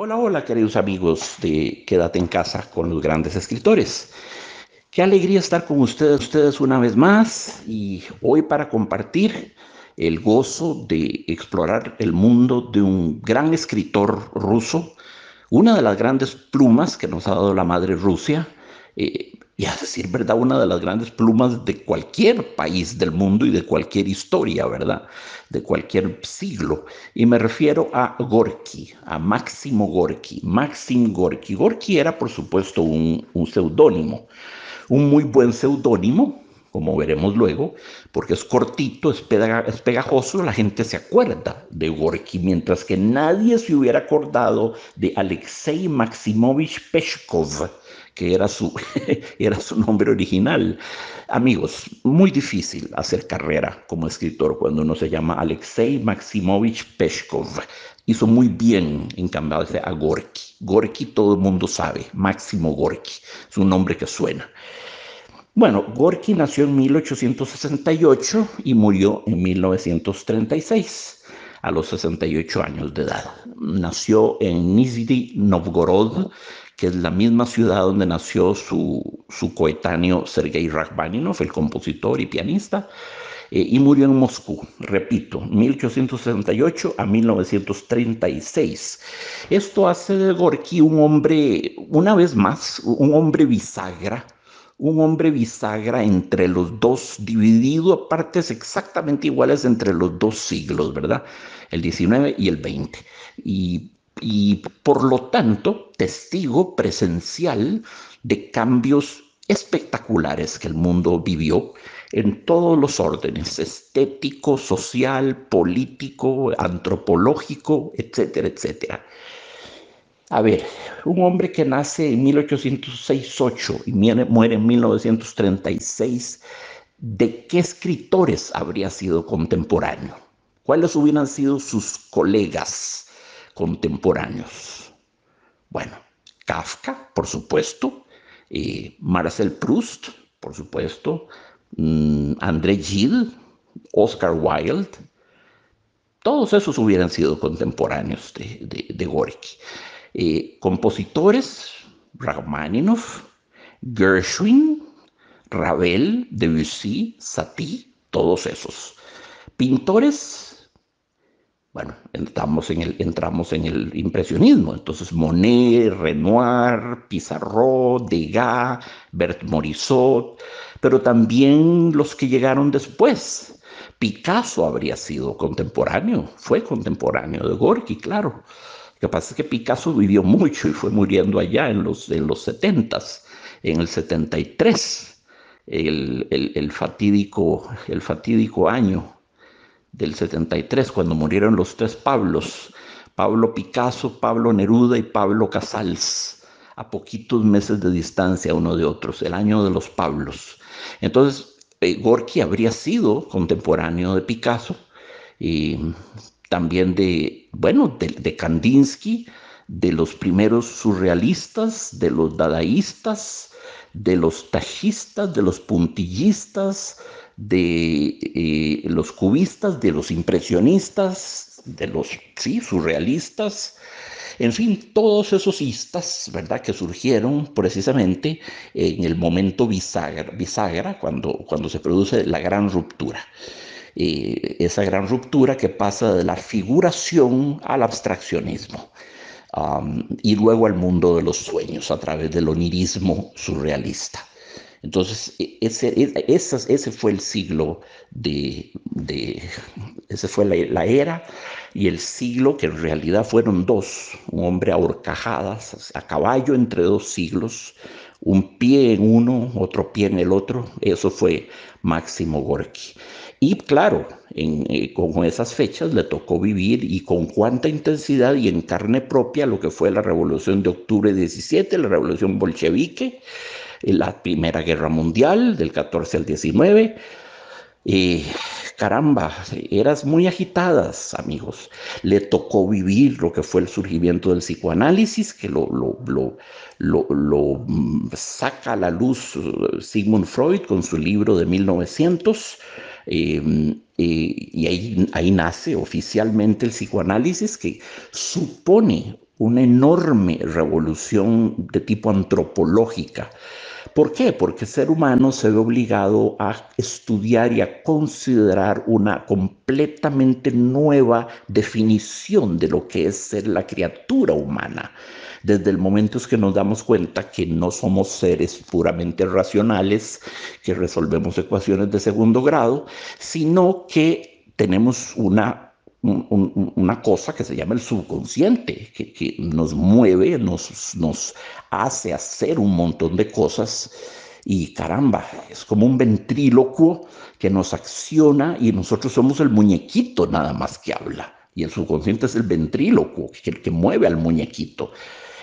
Hola, hola, queridos amigos de Quédate en casa con los grandes escritores. Qué alegría estar con ustedes una vez más y hoy para compartir el gozo de explorar el mundo de un gran escritor ruso, una de las grandes plumas que nos ha dado la madre Rusia, y a decir verdad, una de las grandes plumas de cualquier país del mundo y de cualquier historia, ¿verdad? De cualquier siglo. Y me refiero a Gorky, a Máximo Gorky, Maxim Gorky. Gorky era, por supuesto, un seudónimo, un muy buen seudónimo, como veremos luego, porque es cortito, es pegajoso, la gente se acuerda de Gorky, mientras que nadie se hubiera acordado de Alexei Maximovich Peshkov, que era era su nombre original. Amigos, muy difícil hacer carrera como escritor cuando uno se llama Alexei Maximovich Peshkov. Hizo muy bien en cambiarse a Gorky. Gorky todo el mundo sabe, Máximo Gorky, es un nombre que suena. Bueno, Gorky nació en 1868 y murió en 1936, a los 68 años de edad. Nació en Nizhny Novgorod, que es la misma ciudad donde nació su coetáneo Sergei Rachmaninov, el compositor y pianista, y murió en Moscú, repito, 1868 a 1936. Esto hace de Gorky un hombre, una vez más, un hombre bisagra entre los dos, dividido a partes exactamente iguales entre los dos siglos, ¿verdad? El 19 y el 20. Y por lo tanto, testigo presencial de cambios espectaculares que el mundo vivió en todos los órdenes, estético, social, político, antropológico, etcétera, etcétera. A ver, un hombre que nace en 1868 y muere en 1936, ¿de qué escritores habría sido contemporáneo? ¿Cuáles hubieran sido sus colegas contemporáneos? Bueno, Kafka, por supuesto, Marcel Proust, por supuesto, André Gide, Oscar Wilde, todos esos hubieran sido contemporáneos de Gorky. Compositores, Rachmaninoff, Gershwin, Ravel, Debussy, Satie, todos esos. Pintores, bueno, entramos en el impresionismo, entonces Monet, Renoir, Pissarro, Degas, Bert Morisot, pero también los que llegaron después. Picasso habría sido contemporáneo, fue contemporáneo de Gorky, claro. Lo que pasa es que Picasso vivió mucho y fue muriendo allá en los 70s, en el 73, el fatídico año del 73, cuando murieron los tres Pablos, Pablo Picasso, Pablo Neruda y Pablo Casals, a poquitos meses de distancia uno de otros, el año de los Pablos. Entonces, Gorky habría sido contemporáneo de Picasso y también de Kandinsky, de los primeros surrealistas, de los dadaístas, de los tajistas, de los puntillistas, de los cubistas, de los impresionistas, de los, sí, surrealistas, en fin, todos esos istas, ¿verdad?, que surgieron precisamente en el momento bisagra cuando se produce la gran ruptura. Esa gran ruptura que pasa de la figuración al abstraccionismo. Y luego al mundo de los sueños a través del onirismo surrealista. Entonces, ese fue el siglo ese fue la era y el siglo que en realidad fueron dos, un hombre a horcajadas, a caballo entre dos siglos, un pie en uno, otro pie en el otro, eso fue Máximo Gorky. Y claro, con esas fechas le tocó vivir y con cuánta intensidad y en carne propia lo que fue la Revolución de Octubre 17, la Revolución Bolchevique, la Primera Guerra Mundial del 14 al 19. Y caramba, eras muy agitadas, amigos. Le tocó vivir lo que fue el surgimiento del psicoanálisis, que saca a la luz Sigmund Freud con su libro de 1900. Y ahí nace oficialmente el psicoanálisis, que supone una enorme revolución de tipo antropológica. ¿Por qué? Porque el ser humano se ve obligado a estudiar y a considerar una completamente nueva definición de lo que es ser la criatura humana. Desde el momento en que nos damos cuenta que no somos seres puramente racionales, que resolvemos ecuaciones de segundo grado, sino que tenemos una cosa que se llama el subconsciente, que nos mueve, nos hace hacer un montón de cosas y caramba, es como un ventrílocuo que nos acciona y nosotros somos el muñequito nada más que habla. Y el subconsciente es el ventrílocuo, que mueve al muñequito.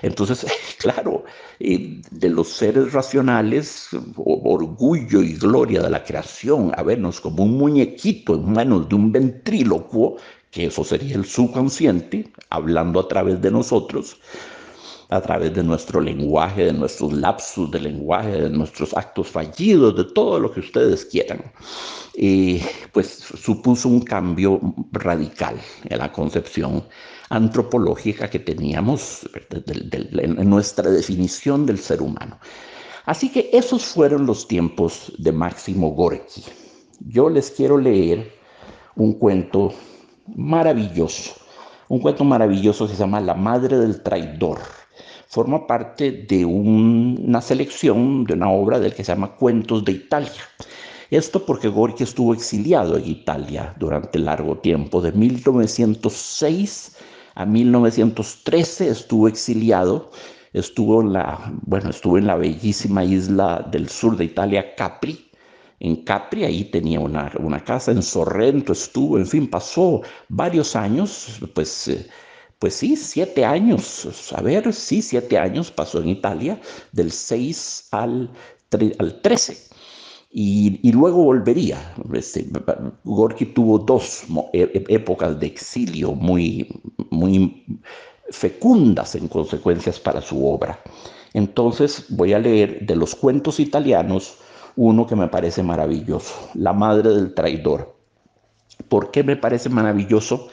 Entonces, claro, de los seres racionales, orgullo y gloria de la creación, a vernos como un muñequito en manos de un ventrílocuo, que eso sería el subconsciente, hablando a través de nosotros, a través de nuestro lenguaje, de nuestros lapsus de lenguaje, de nuestros actos fallidos, de todo lo que ustedes quieran, pues supuso un cambio radical en la concepción antropológica que teníamos en nuestra definición del ser humano. Así que esos fueron los tiempos de Máximo Gorki. Yo les quiero leer un cuento maravilloso, un cuento maravilloso que se llama La Madre del Traidor. Forma parte de una selección de una obra del que se llama Cuentos de Italia. Esto porque Gorki estuvo exiliado en Italia durante largo tiempo, de 1906 a 1913 estuvo exiliado, estuvo en la bellísima isla del sur de Italia, Capri. En Capri, ahí tenía una casa, en Sorrento estuvo, en fin, pasó varios años, pues sí, 7 años, a ver, sí, 7 años pasó en Italia, del 6 al 13. Y luego volvería. Gorky tuvo dos épocas de exilio muy fecundas en consecuencias para su obra. Entonces voy a leer de los cuentos italianos uno que me parece maravilloso, La Madre del Traidor. ¿Por qué me parece maravilloso?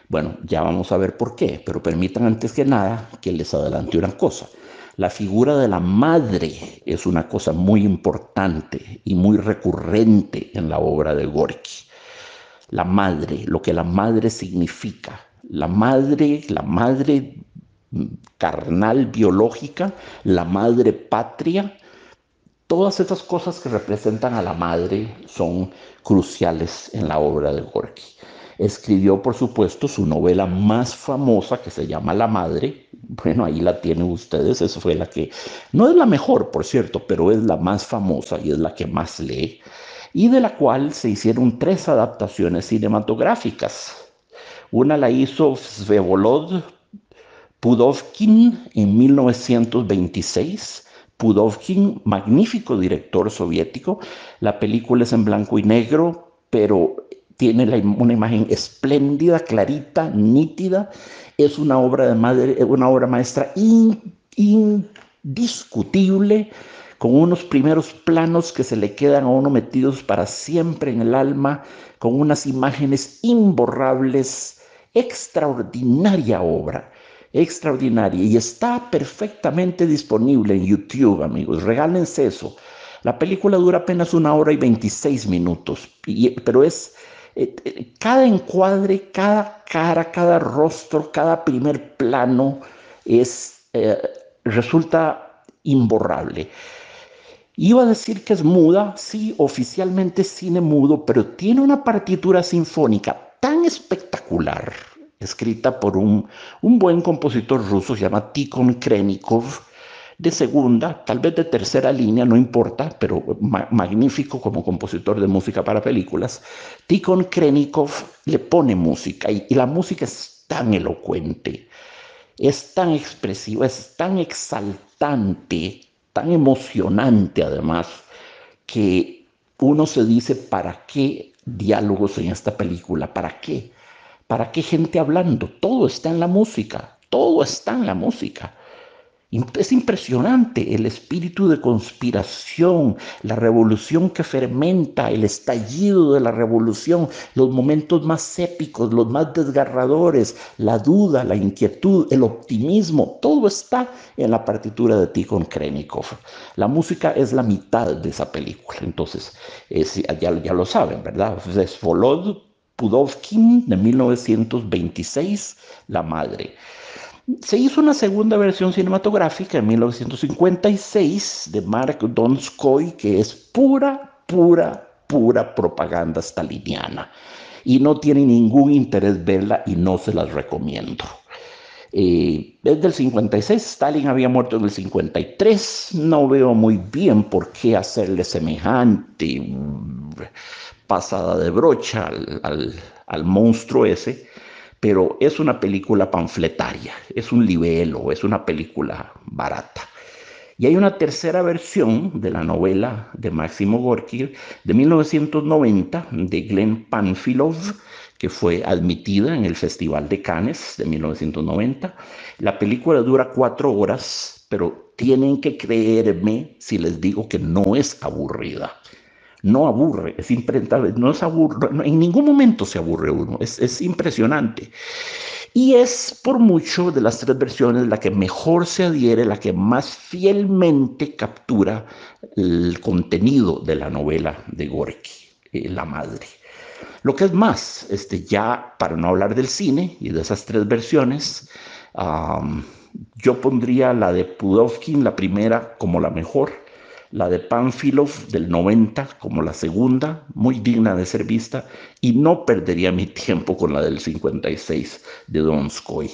Bueno, ya vamos a ver por qué, pero permitan antes que nada que les adelante una cosa. La figura de la madre es una cosa muy importante y muy recurrente en la obra de Gorky. La madre, lo que la madre significa. La madre carnal, biológica, la madre patria. Todas esas cosas que representan a la madre son cruciales en la obra de Gorky. Escribió, por supuesto, su novela más famosa que se llama La Madre. Bueno, ahí la tienen ustedes. Esa fue la que, no es la mejor, por cierto, pero es la más famosa y es la que más lee. Y de la cual se hicieron 3 adaptaciones cinematográficas. Una la hizo Vsevolod Pudovkin en 1926. Pudovkin, magnífico director soviético. La película es en blanco y negro, pero tiene una imagen espléndida, clarita, nítida. Es una obra una obra maestra indiscutible, con unos primeros planos que se le quedan a uno metidos para siempre en el alma, con unas imágenes imborrables. Extraordinaria obra, extraordinaria, y está perfectamente disponible en YouTube, amigos. Regálense eso. La película dura apenas 1 hora y 26 minutos, pero es cada encuadre, cada cara, cada rostro, cada primer plano resulta imborrable. Iba a decir que es muda, sí, oficialmente es cine mudo, pero tiene una partitura sinfónica tan espectacular, escrita por un buen compositor ruso, se llama Tikhon Krennikov, de segunda, tal vez de tercera línea, no importa, pero magnífico como compositor de música para películas. Tikhon Krennikov le pone música y la música es tan elocuente, es tan expresiva, es tan exaltante, tan emocionante además, que uno se dice, ¿para qué diálogos en esta película? ¿Para qué? ¿Para qué gente hablando? Todo está en la música, todo está en la música. Es impresionante el espíritu de conspiración, la revolución que fermenta, el estallido de la revolución, los momentos más épicos, los más desgarradores, la duda, la inquietud, el optimismo, todo está en la partitura de Tikhon Krennikov. La música es la mitad de esa película, entonces ya lo saben, ¿verdad? Vsevolod Pudovkin de 1926, La Madre. Se hizo una segunda versión cinematográfica en 1956 de Mark Donskoy, que es pura propaganda staliniana. Y no tiene ningún interés verla y no se las recomiendo. Es del 56, Stalin había muerto en el 53, no veo muy bien por qué hacerle semejante pasada de brocha al monstruo ese, pero es una película panfletaria, es un libelo, es una película barata. Y hay una tercera versión de la novela de Máximo Gorki de 1990 de Glenn Panfilov, que fue admitida en el Festival de Cannes de 1990. La película dura 4 horas, pero tienen que creerme si les digo que no es aburrida. No aburre, es imprentable, no es aburre, no, en ningún momento se aburre uno, es impresionante. Y es por mucho de las tres versiones la que mejor se adhiere, la que más fielmente captura el contenido de la novela de Gorky, La Madre. Lo que es más, ya para no hablar del cine y de esas tres versiones, yo pondría la de Pudovkin, la primera, como la mejor, la de Panfilov del 90 como la segunda, muy digna de ser vista, y no perdería mi tiempo con la del 56 de Donskoy.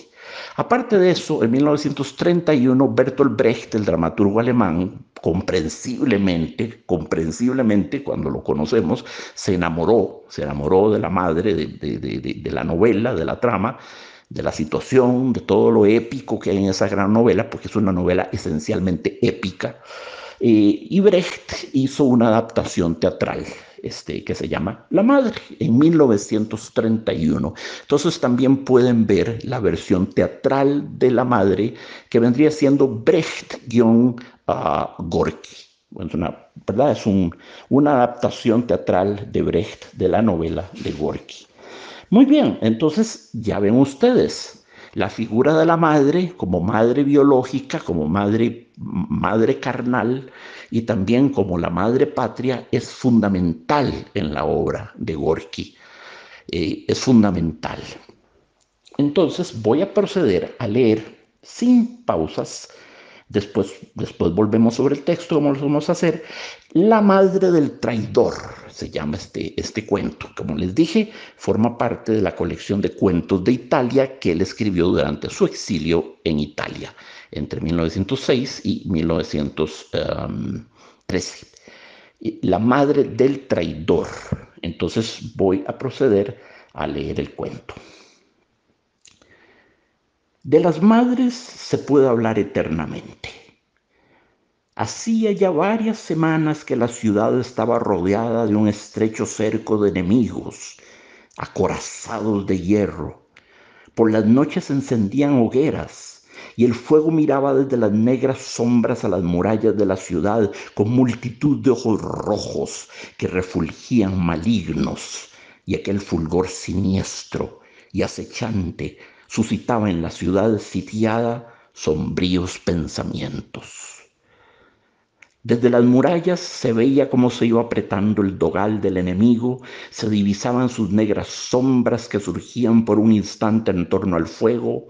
Aparte de eso, en 1931, Bertolt Brecht, el dramaturgo alemán, comprensiblemente, cuando lo conocemos, se enamoró de la madre, de la novela, de la trama, de la situación, de todo lo épico que hay en esa gran novela, porque es una novela esencialmente épica. Y Brecht hizo una adaptación teatral que se llama La Madre en 1931. Entonces también pueden ver la versión teatral de La Madre que vendría siendo Brecht-Gorky. ¿Verdad? Una adaptación teatral de Brecht de la novela de Gorky. Muy bien, entonces ya ven ustedes, la figura de la madre como madre biológica, como madre carnal y también como la madre patria es fundamental en la obra de Gorky. Es fundamental. Entonces voy a proceder a leer sin pausas. Después volvemos sobre el texto, como lo vamos a hacer. La madre del traidor se llama este cuento. Como les dije, forma parte de la colección de cuentos de Italia que él escribió durante su exilio en Italia, entre 1906 y 1913. La madre del traidor. Entonces voy a proceder a leer el cuento. De las madres se puede hablar eternamente. Hacía ya varias semanas que la ciudad estaba rodeada de un estrecho cerco de enemigos, acorazados de hierro. Por las noches se encendían hogueras y el fuego miraba desde las negras sombras a las murallas de la ciudad con multitud de ojos rojos que refulgían malignos, y aquel fulgor siniestro y acechante suscitaba en la ciudad sitiada sombríos pensamientos. Desde las murallas se veía cómo se iba apretando el dogal del enemigo, se divisaban sus negras sombras que surgían por un instante en torno al fuego,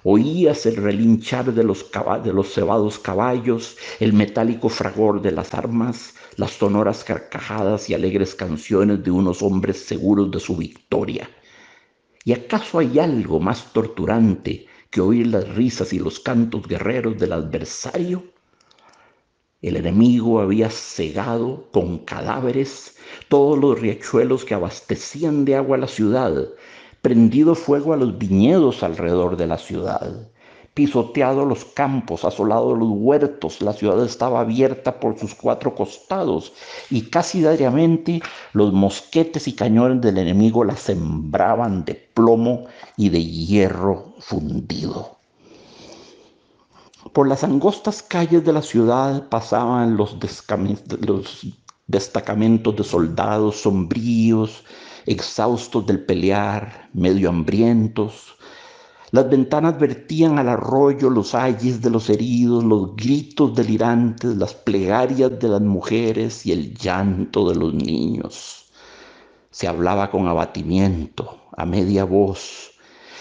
oíase el relinchar de los cebados caballos, el metálico fragor de las armas, las sonoras carcajadas y alegres canciones de unos hombres seguros de su victoria. ¿Y acaso hay algo más torturante que oír las risas y los cantos guerreros del adversario? El enemigo había cegado con cadáveres todos los riachuelos que abastecían de agua a la ciudad, prendido fuego a los viñedos alrededor de la ciudad, pisoteado los campos, asolado los huertos. La ciudad estaba abierta por sus 4 costados y casi diariamente los mosquetes y cañones del enemigo la sembraban de plomo y de hierro fundido. Por las angostas calles de la ciudad pasaban los destacamentos de soldados sombríos, exhaustos del pelear, medio hambrientos. Las ventanas vertían al arroyo los ayes de los heridos, los gritos delirantes, las plegarias de las mujeres y el llanto de los niños. Se hablaba con abatimiento, a media voz,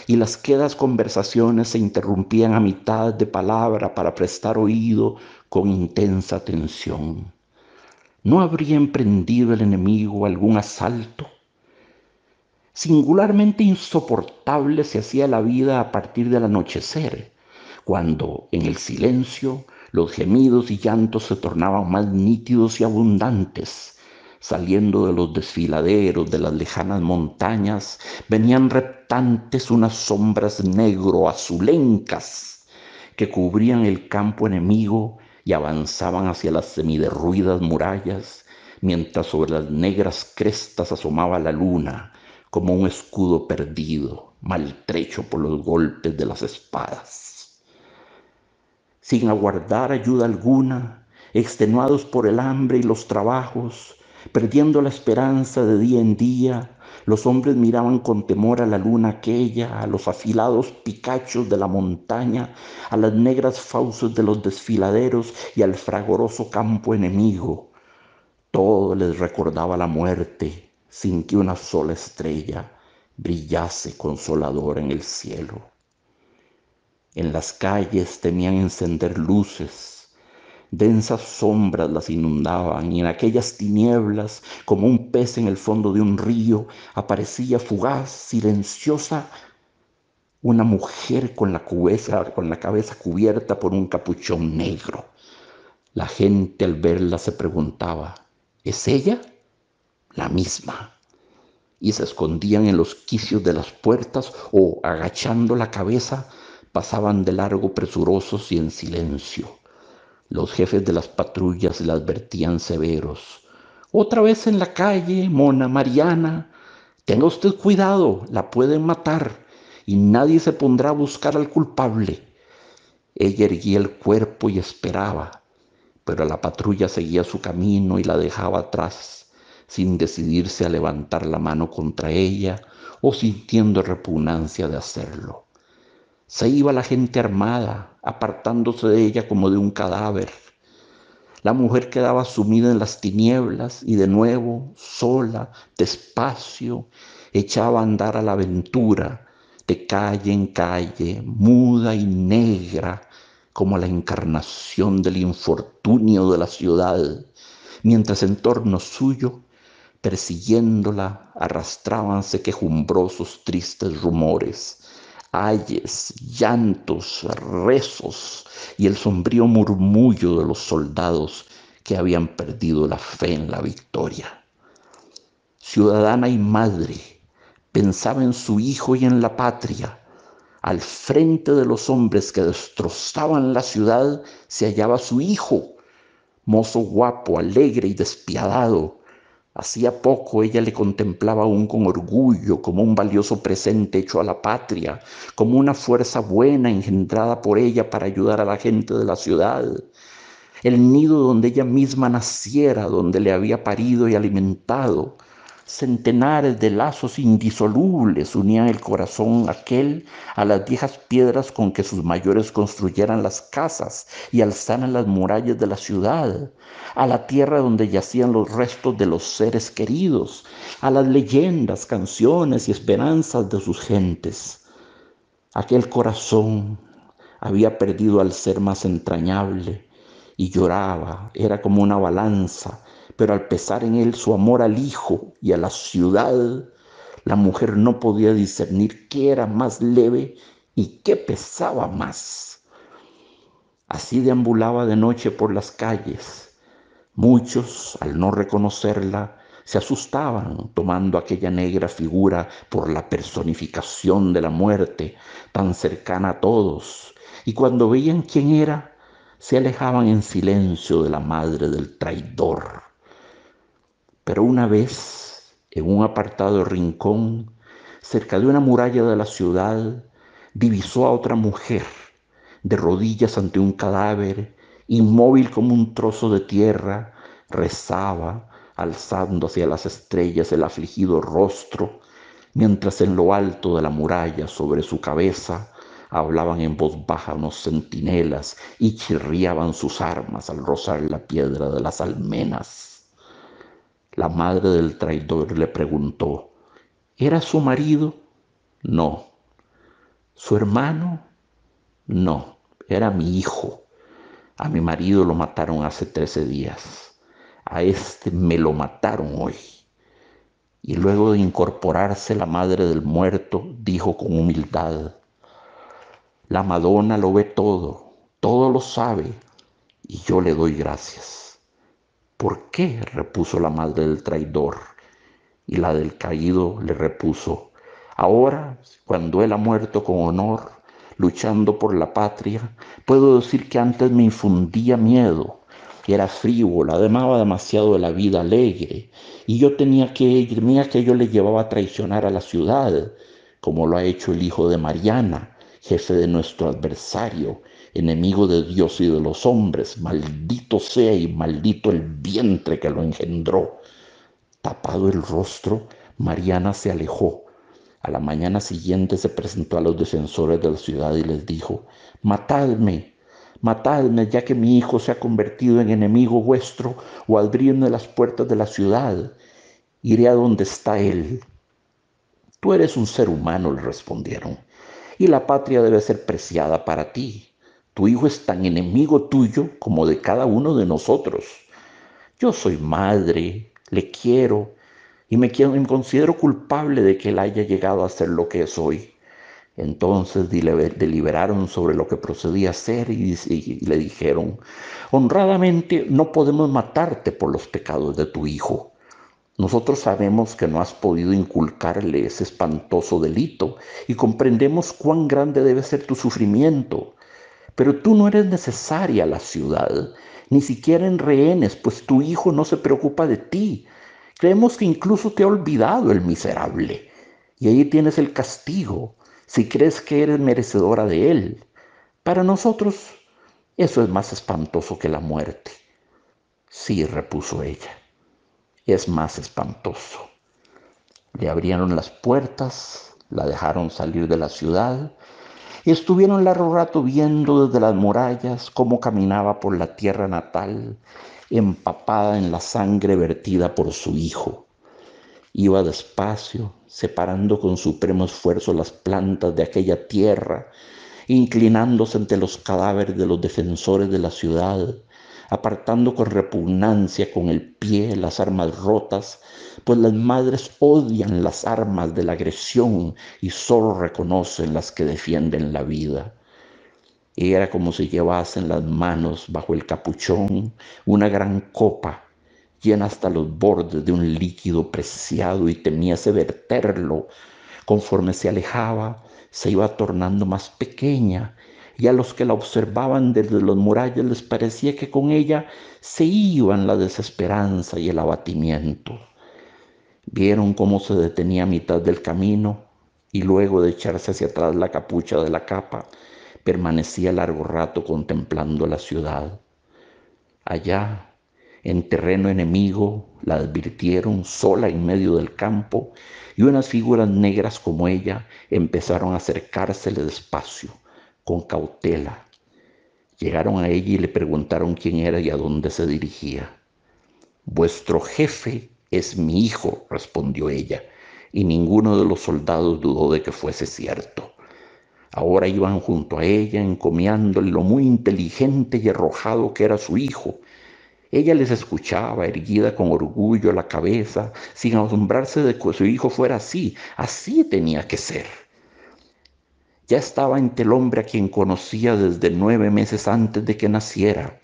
y las quedas conversaciones se interrumpían a mitad de palabra para prestar oído con intensa atención. ¿No habría emprendido el enemigo algún asalto? Singularmente insoportable se hacía la vida a partir del anochecer, cuando en el silencio los gemidos y llantos se tornaban más nítidos y abundantes. Saliendo de los desfiladeros de las lejanas montañas, venían reptantes unas sombras negro-azulencas que cubrían el campo enemigo y avanzaban hacia las semiderruidas murallas, mientras sobre las negras crestas asomaba la luna como un escudo perdido, maltrecho por los golpes de las espadas. Sin aguardar ayuda alguna, extenuados por el hambre y los trabajos, perdiendo la esperanza de día en día, los hombres miraban con temor a la luna aquella, a los afilados picachos de la montaña, a las negras fauces de los desfiladeros y al fragoroso campo enemigo. Todo les recordaba la muerte, sin que una sola estrella brillase consoladora en el cielo. En las calles temían encender luces, densas sombras las inundaban y en aquellas tinieblas, como un pez en el fondo de un río, aparecía fugaz, silenciosa, una mujer con la cabeza cubierta por un capuchón negro. La gente al verla se preguntaba, ¿es ella? La misma. Y se escondían en los quicios de las puertas o, agachando la cabeza, pasaban de largo presurosos y en silencio. Los jefes de las patrullas le advertían severos. Otra vez en la calle, Mona Mariana. Tenga usted cuidado, la pueden matar y nadie se pondrá a buscar al culpable. Ella erguía el cuerpo y esperaba, pero la patrulla seguía su camino y la dejaba atrás, sin decidirse a levantar la mano contra ella o sintiendo repugnancia de hacerlo. Se iba la gente armada, apartándose de ella como de un cadáver. La mujer quedaba sumida en las tinieblas y de nuevo, sola, despacio, echaba a andar a la aventura, de calle en calle, muda y negra, como la encarnación del infortunio de la ciudad, mientras en torno suyo, persiguiéndola, arrastrábanse quejumbrosos tristes rumores, ayes, llantos, rezos y el sombrío murmullo de los soldados que habían perdido la fe en la victoria. Ciudadana y madre, pensaba en su hijo y en la patria. Al frente de los hombres que destrozaban la ciudad se hallaba su hijo, mozo guapo, alegre y despiadado. Hacía poco ella le contemplaba aún con orgullo, como un valioso presente hecho a la patria, como una fuerza buena engendrada por ella para ayudar a la gente de la ciudad. El nido donde ella misma naciera, donde le había parido y alimentado. Centenares de lazos indisolubles unían el corazón aquel a las viejas piedras con que sus mayores construyeran las casas y alzaran las murallas de la ciudad, a la tierra donde yacían los restos de los seres queridos, a las leyendas, canciones y esperanzas de sus gentes. Aquel corazón había perdido al ser más entrañable y lloraba, era como una balanza, pero al pesar en él su amor al hijo y a la ciudad, la mujer no podía discernir qué era más leve y qué pesaba más. Así deambulaba de noche por las calles. Muchos, al no reconocerla, se asustaban tomando aquella negra figura por la personificación de la muerte tan cercana a todos, y cuando veían quién era, se alejaban en silencio de la madre del traidor. Pero una vez, en un apartado rincón, cerca de una muralla de la ciudad, divisó a otra mujer, de rodillas ante un cadáver, inmóvil como un trozo de tierra, rezaba, alzando hacia las estrellas el afligido rostro, mientras en lo alto de la muralla sobre su cabeza hablaban en voz baja unos centinelas y chirriaban sus armas al rozar la piedra de las almenas. La madre del traidor le preguntó: ¿era su marido? No. ¿Su hermano? No, era mi hijo. A mi marido lo mataron hace 13 días. A este me lo mataron hoy. Y luego de incorporarse la madre del muerto, dijo con humildad: la Madonna lo ve todo, todo lo sabe, y yo le doy gracias. ¿Por qué? Repuso la madre del traidor. Y la del caído le repuso: ahora, cuando él ha muerto con honor, luchando por la patria, puedo decir que antes me infundía miedo, que era frívola, además demasiado de la vida alegre, y yo tenía que yo le llevaba a traicionar a la ciudad, como lo ha hecho el hijo de Mariana, jefe de nuestro adversario, enemigo de Dios y de los hombres, maldito sea y maldito el vientre que lo engendró. Tapado el rostro, Mariana se alejó. A la mañana siguiente se presentó a los defensores de la ciudad y les dijo: matadme, matadme, ya que mi hijo se ha convertido en enemigo vuestro, o abridme las puertas de la ciudad. Iré a donde está él. Tú eres un ser humano, le respondieron, y la patria debe ser preciada para ti. Tu hijo es tan enemigo tuyo como de cada uno de nosotros. Yo soy madre, le quiero y me considero culpable de que él haya llegado a ser lo que es hoy. Entonces deliberaron sobre lo que procedía a hacer y le dijeron: honradamente no podemos matarte por los pecados de tu hijo. Nosotros sabemos que no has podido inculcarle ese espantoso delito y comprendemos cuán grande debe ser tu sufrimiento. Pero tú no eres necesaria a la ciudad, ni siquiera en rehenes, pues tu hijo no se preocupa de ti. Creemos que incluso te ha olvidado el miserable. Y ahí tienes el castigo, si crees que eres merecedora de él. Para nosotros, eso es más espantoso que la muerte. Sí, repuso ella, es más espantoso. Le abrieron las puertas, la dejaron salir de la ciudad y estuvieron largo rato viendo desde las murallas cómo caminaba por la tierra natal, empapada en la sangre vertida por su hijo. Iba despacio, separando con supremo esfuerzo las plantas de aquella tierra, inclinándose ante los cadáveres de los defensores de la ciudad, apartando con repugnancia con el pie las armas rotas, pues las madres odian las armas de la agresión y solo reconocen las que defienden la vida. Era como si llevase en las manos, bajo el capuchón, una gran copa llena hasta los bordes de un líquido preciado, y temiese verterlo. Conforme se alejaba, se iba tornando más pequeña, y a los que la observaban desde los murallas les parecía que con ella se iban la desesperanza y el abatimiento. Vieron cómo se detenía a mitad del camino, y luego de echarse hacia atrás la capucha de la capa, permanecía largo rato contemplando la ciudad. Allá, en terreno enemigo, la advirtieron sola en medio del campo, y unas figuras negras como ella empezaron a acercársele despacio, con cautela. Llegaron a ella y le preguntaron quién era y a dónde se dirigía. Vuestro jefe es mi hijo, respondió ella, y ninguno de los soldados dudó de que fuese cierto. Ahora iban junto a ella, encomiándole lo muy inteligente y arrojado que era su hijo. Ella les escuchaba, erguida con orgullo la cabeza, sin asombrarse de que su hijo fuera así. Así tenía que ser. Ya estaba ante el hombre a quien conocía desde 9 meses antes de que naciera,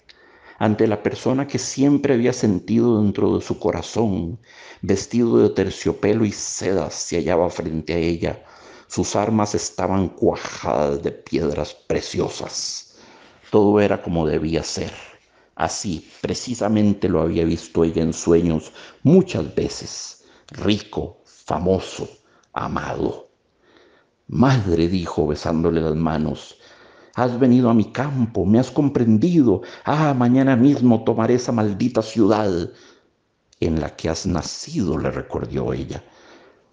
ante la persona que siempre había sentido dentro de su corazón. Vestido de terciopelo y sedas, se hallaba frente a ella. Sus armas estaban cuajadas de piedras preciosas. Todo era como debía ser. Así, precisamente, lo había visto ella en sueños muchas veces. Rico, famoso, amado. Madre, dijo, besándole las manos, Has venido a mi campo, me has comprendido. Ah, mañana mismo tomaré esa maldita ciudad en la que has nacido, le recordó ella.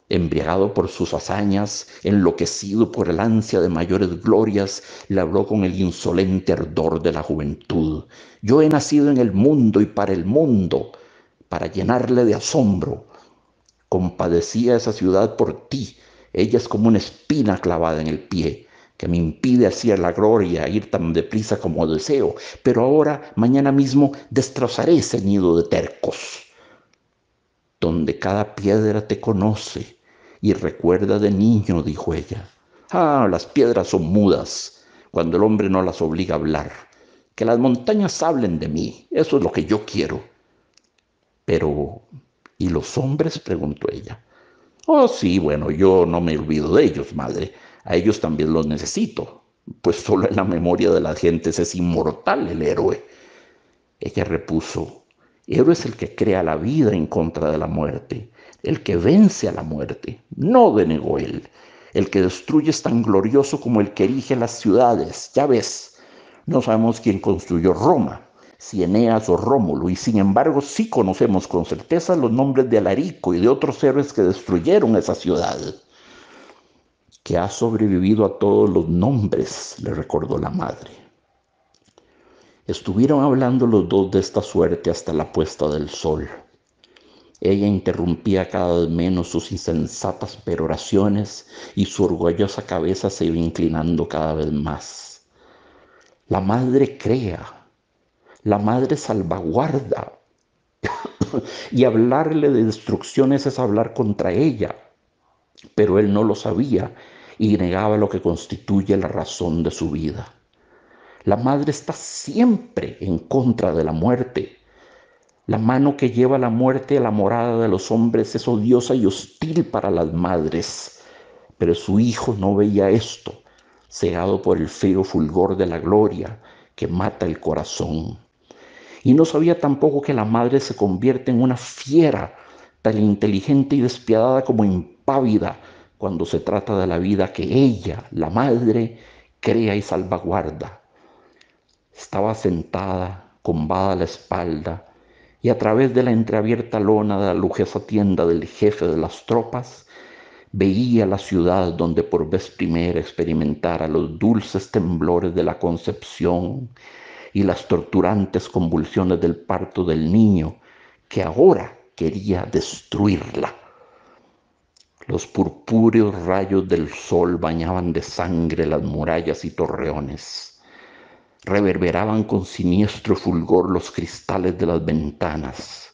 Embriagado por sus hazañas, enloquecido por el ansia de mayores glorias, le habló con el insolente ardor de la juventud. Yo he nacido en el mundo y para el mundo, para llenarle de asombro. Compadecía esa ciudad por ti. Ella es como una espina clavada en el pie, que me impide hacia la gloria ir tan deprisa como deseo. Pero ahora, mañana mismo, destrozaré ese nido de tercos, donde cada piedra te conoce y recuerda de niño, dijo ella. Ah, las piedras son mudas cuando el hombre no las obliga a hablar. Que las montañas hablen de mí, eso es lo que yo quiero. Pero, ¿y los hombres?, preguntó ella. Oh, sí, bueno, yo no me olvido de ellos, madre. A ellos también los necesito, pues solo en la memoria de las gentes es inmortal el héroe. Ella repuso, héroe es el que crea la vida en contra de la muerte, el que vence a la muerte, no denegó él. El que destruye es tan glorioso como el que erige las ciudades, ya ves. No sabemos quién construyó Roma, si Eneas o Rómulo, y sin embargo sí conocemos con certeza los nombres de Alarico y de otros héroes que destruyeron esa ciudad. Que ha sobrevivido a todos los nombres, le recordó la madre. Estuvieron hablando los dos de esta suerte hasta la puesta del sol. Ella interrumpía cada vez menos sus insensatas peroraciones y su orgullosa cabeza se iba inclinando cada vez más. La madre crea, la madre salvaguarda, y hablarle de destrucciones es hablar contra ella, pero él no lo sabía y negaba lo que constituye la razón de su vida. La madre está siempre en contra de la muerte. La mano que lleva la muerte a la morada de los hombres es odiosa y hostil para las madres. Pero su hijo no veía esto, cegado por el frío fulgor de la gloria que mata el corazón. Y no sabía tampoco que la madre se convierte en una fiera, tan inteligente y despiadada como impávida, cuando se trata de la vida que ella, la madre, crea y salvaguarda. Estaba sentada, combada a la espalda, y a través de la entreabierta lona de la lujosa tienda del jefe de las tropas, veía la ciudad donde por vez primera experimentara los dulces temblores de la concepción y las torturantes convulsiones del parto del niño que ahora quería destruirla. Los purpúreos rayos del sol bañaban de sangre las murallas y torreones. Reverberaban con siniestro fulgor los cristales de las ventanas.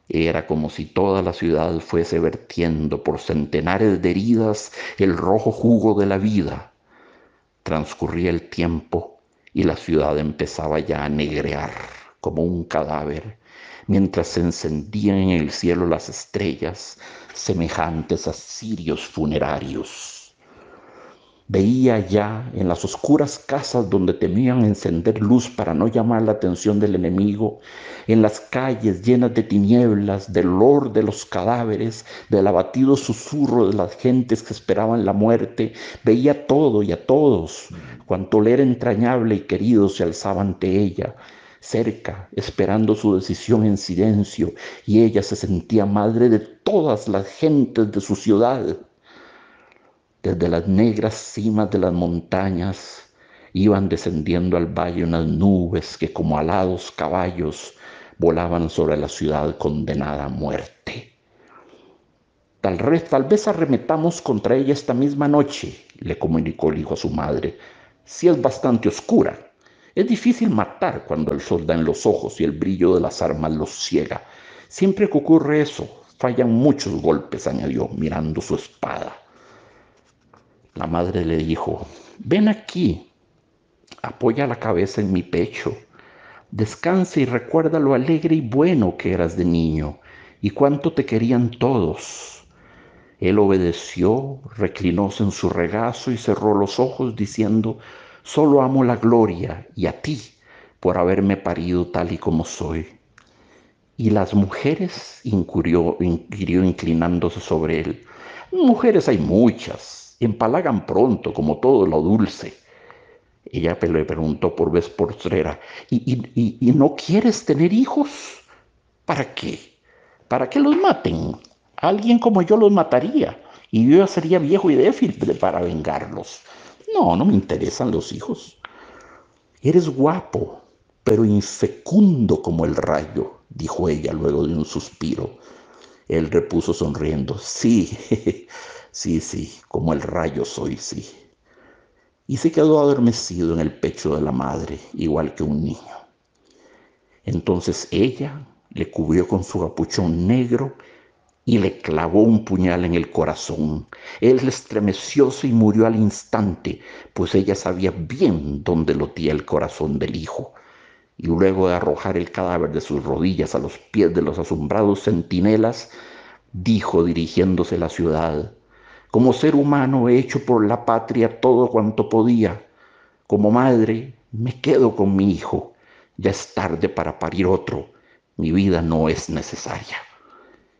Era como si toda la ciudad fuese vertiendo por centenares de heridas el rojo jugo de la vida. Transcurría el tiempo y la ciudad empezaba ya a negrear como un cadáver, mientras se encendían en el cielo las estrellas semejantes a cirios funerarios. Veía ya en las oscuras casas donde temían encender luz para no llamar la atención del enemigo, en las calles llenas de tinieblas, del olor de los cadáveres, del abatido susurro de las gentes que esperaban la muerte, veía todo y a todos, cuanto le era entrañable y querido se alzaba ante ella, cerca, esperando su decisión en silencio, y ella se sentía madre de todas las gentes de su ciudad. Desde las negras cimas de las montañas iban descendiendo al valle unas nubes que como alados caballos volaban sobre la ciudad condenada a muerte. Tal vez arremetamos contra ella esta misma noche, le comunicó el hijo a su madre. Si es bastante oscura. Es difícil matar cuando el sol da en los ojos y el brillo de las armas los ciega. Siempre que ocurre eso, fallan muchos golpes, añadió, mirando su espada. La madre le dijo, ven aquí, apoya la cabeza en mi pecho, descansa y recuerda lo alegre y bueno que eras de niño y cuánto te querían todos. Él obedeció, reclinóse en su regazo y cerró los ojos diciendo, solo amo la gloria y a ti por haberme parido tal y como soy. ¿Y las mujeres?, inquirió inclinándose sobre él. Mujeres hay muchas, empalagan pronto como todo lo dulce. Ella le preguntó por vez postrera, ¿y no quieres tener hijos? ¿Para qué? ¿Para que los maten? Alguien como yo los mataría y yo ya sería viejo y débil para vengarlos. No, no me interesan los hijos. Eres guapo, pero infecundo como el rayo, dijo ella luego de un suspiro. Él repuso sonriendo, sí, sí, como el rayo soy, sí. Y se quedó adormecido en el pecho de la madre, igual que un niño. Entonces ella le cubrió con su capuchón negro y le clavó un puñal en el corazón. Él estremecióse y murió al instante, pues ella sabía bien dónde lotía el corazón del hijo. Y luego de arrojar el cadáver de sus rodillas a los pies de los asombrados centinelas, dijo dirigiéndose a la ciudad: como ser humano he hecho por la patria todo cuanto podía. Como madre me quedo con mi hijo. Ya es tarde para parir otro. Mi vida no es necesaria.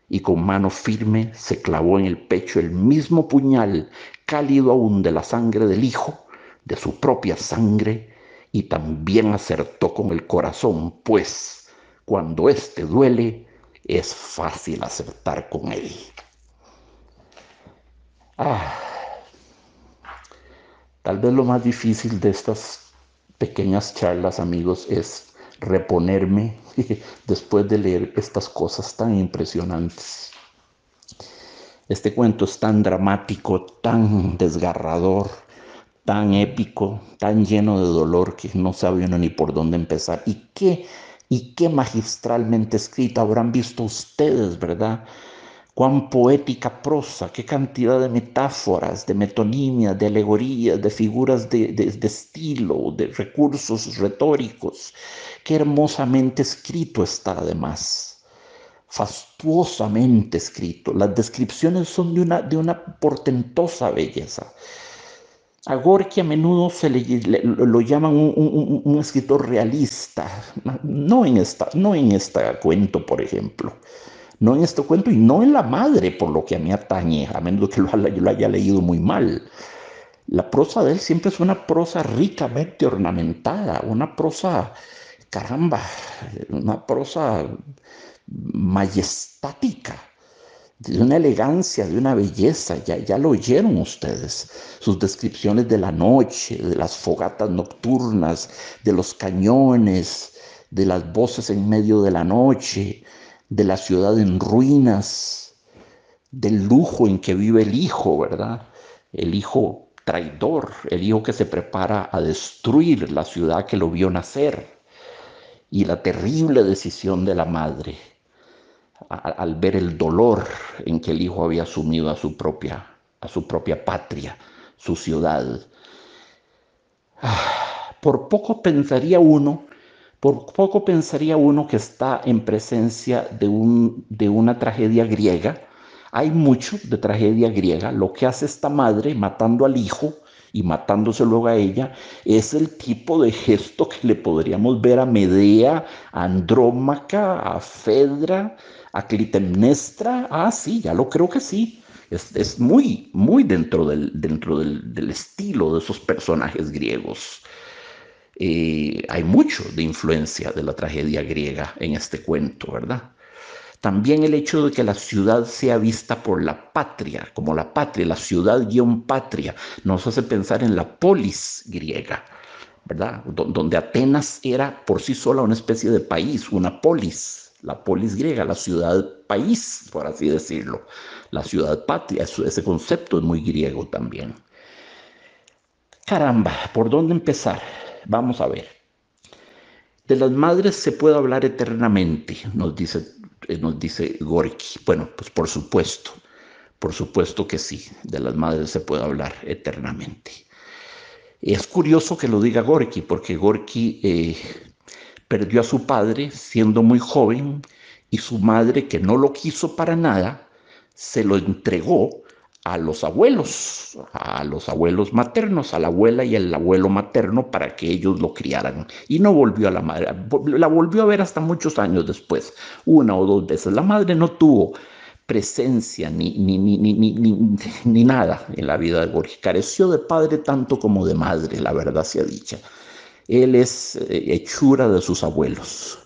Y con mano firme se clavó en el pecho el mismo puñal, cálido aún de la sangre del hijo, de su propia sangre, y también acertó con el corazón, pues cuando éste duele, es fácil acertar con él. Ah, tal vez lo más difícil de estas pequeñas charlas, amigos, es reponerme después de leer estas cosas tan impresionantes. Este cuento es tan dramático, tan desgarrador, tan épico, tan lleno de dolor que no sabe uno ni por dónde empezar. Y qué magistralmente escrito habrán visto ustedes, ¿verdad? Cuán poética prosa, qué cantidad de metáforas, de metonimias, de alegorías, de figuras de estilo, de recursos retóricos. Qué hermosamente escrito está además, fastuosamente escrito. Las descripciones son de una portentosa belleza. A Gorky a menudo lo llaman un escritor realista, no en este cuento, por ejemplo, no en este cuento y no en La Madre, por lo que a mí atañe, a menos que yo lo haya leído muy mal. La prosa de él siempre es una prosa ricamente ornamentada, una prosa, caramba, una prosa majestática, de una elegancia, de una belleza. Ya lo oyeron ustedes, sus descripciones de la noche, de las fogatas nocturnas, de los cañones, de las voces en medio de la noche, de la ciudad en ruinas, del lujo en que vive el hijo, ¿verdad? El hijo traidor, el hijo que se prepara a destruir la ciudad que lo vio nacer, y la terrible decisión de la madre al ver el dolor en que el hijo había asumido a su propia patria, su ciudad. Por poco pensaría uno, por poco pensaría uno que está en presencia de una tragedia griega. Hay mucho de tragedia griega. Lo que hace esta madre matando al hijo y matándose luego a ella es el tipo de gesto que le podríamos ver a Medea, a Andrómaca, a Fedra, a Clitemnestra. Ah, sí, ya lo creo que sí. Es muy, muy dentro del estilo de esos personajes griegos. Hay mucho de influencia de la tragedia griega en este cuento, ¿verdad? También el hecho de que la ciudad sea vista por la patria, como la patria, la ciudad guión patria, nos hace pensar en la polis griega, ¿verdad? Donde Atenas era por sí sola una especie de país, una polis, la polis griega, la ciudad país, por así decirlo, la ciudad patria. Ese concepto es muy griego también. Caramba, ¿por dónde empezar? Vamos a ver. De las madres se puede hablar eternamente, nos dice Gorky. Bueno, pues por supuesto que sí, de las madres se puede hablar eternamente. Es curioso que lo diga Gorky, porque Gorky perdió a su padre siendo muy joven, y su madre, que no lo quiso para nada, se lo entregó a los abuelos maternos, a la abuela y al abuelo materno, para que ellos lo criaran. Y no volvió a la madre, la volvió a ver hasta muchos años después, una o dos veces. La madre no tuvo presencia ni nada en la vida de Gorky. Careció de padre tanto como de madre, la verdad sea dicha. Él es hechura de sus abuelos.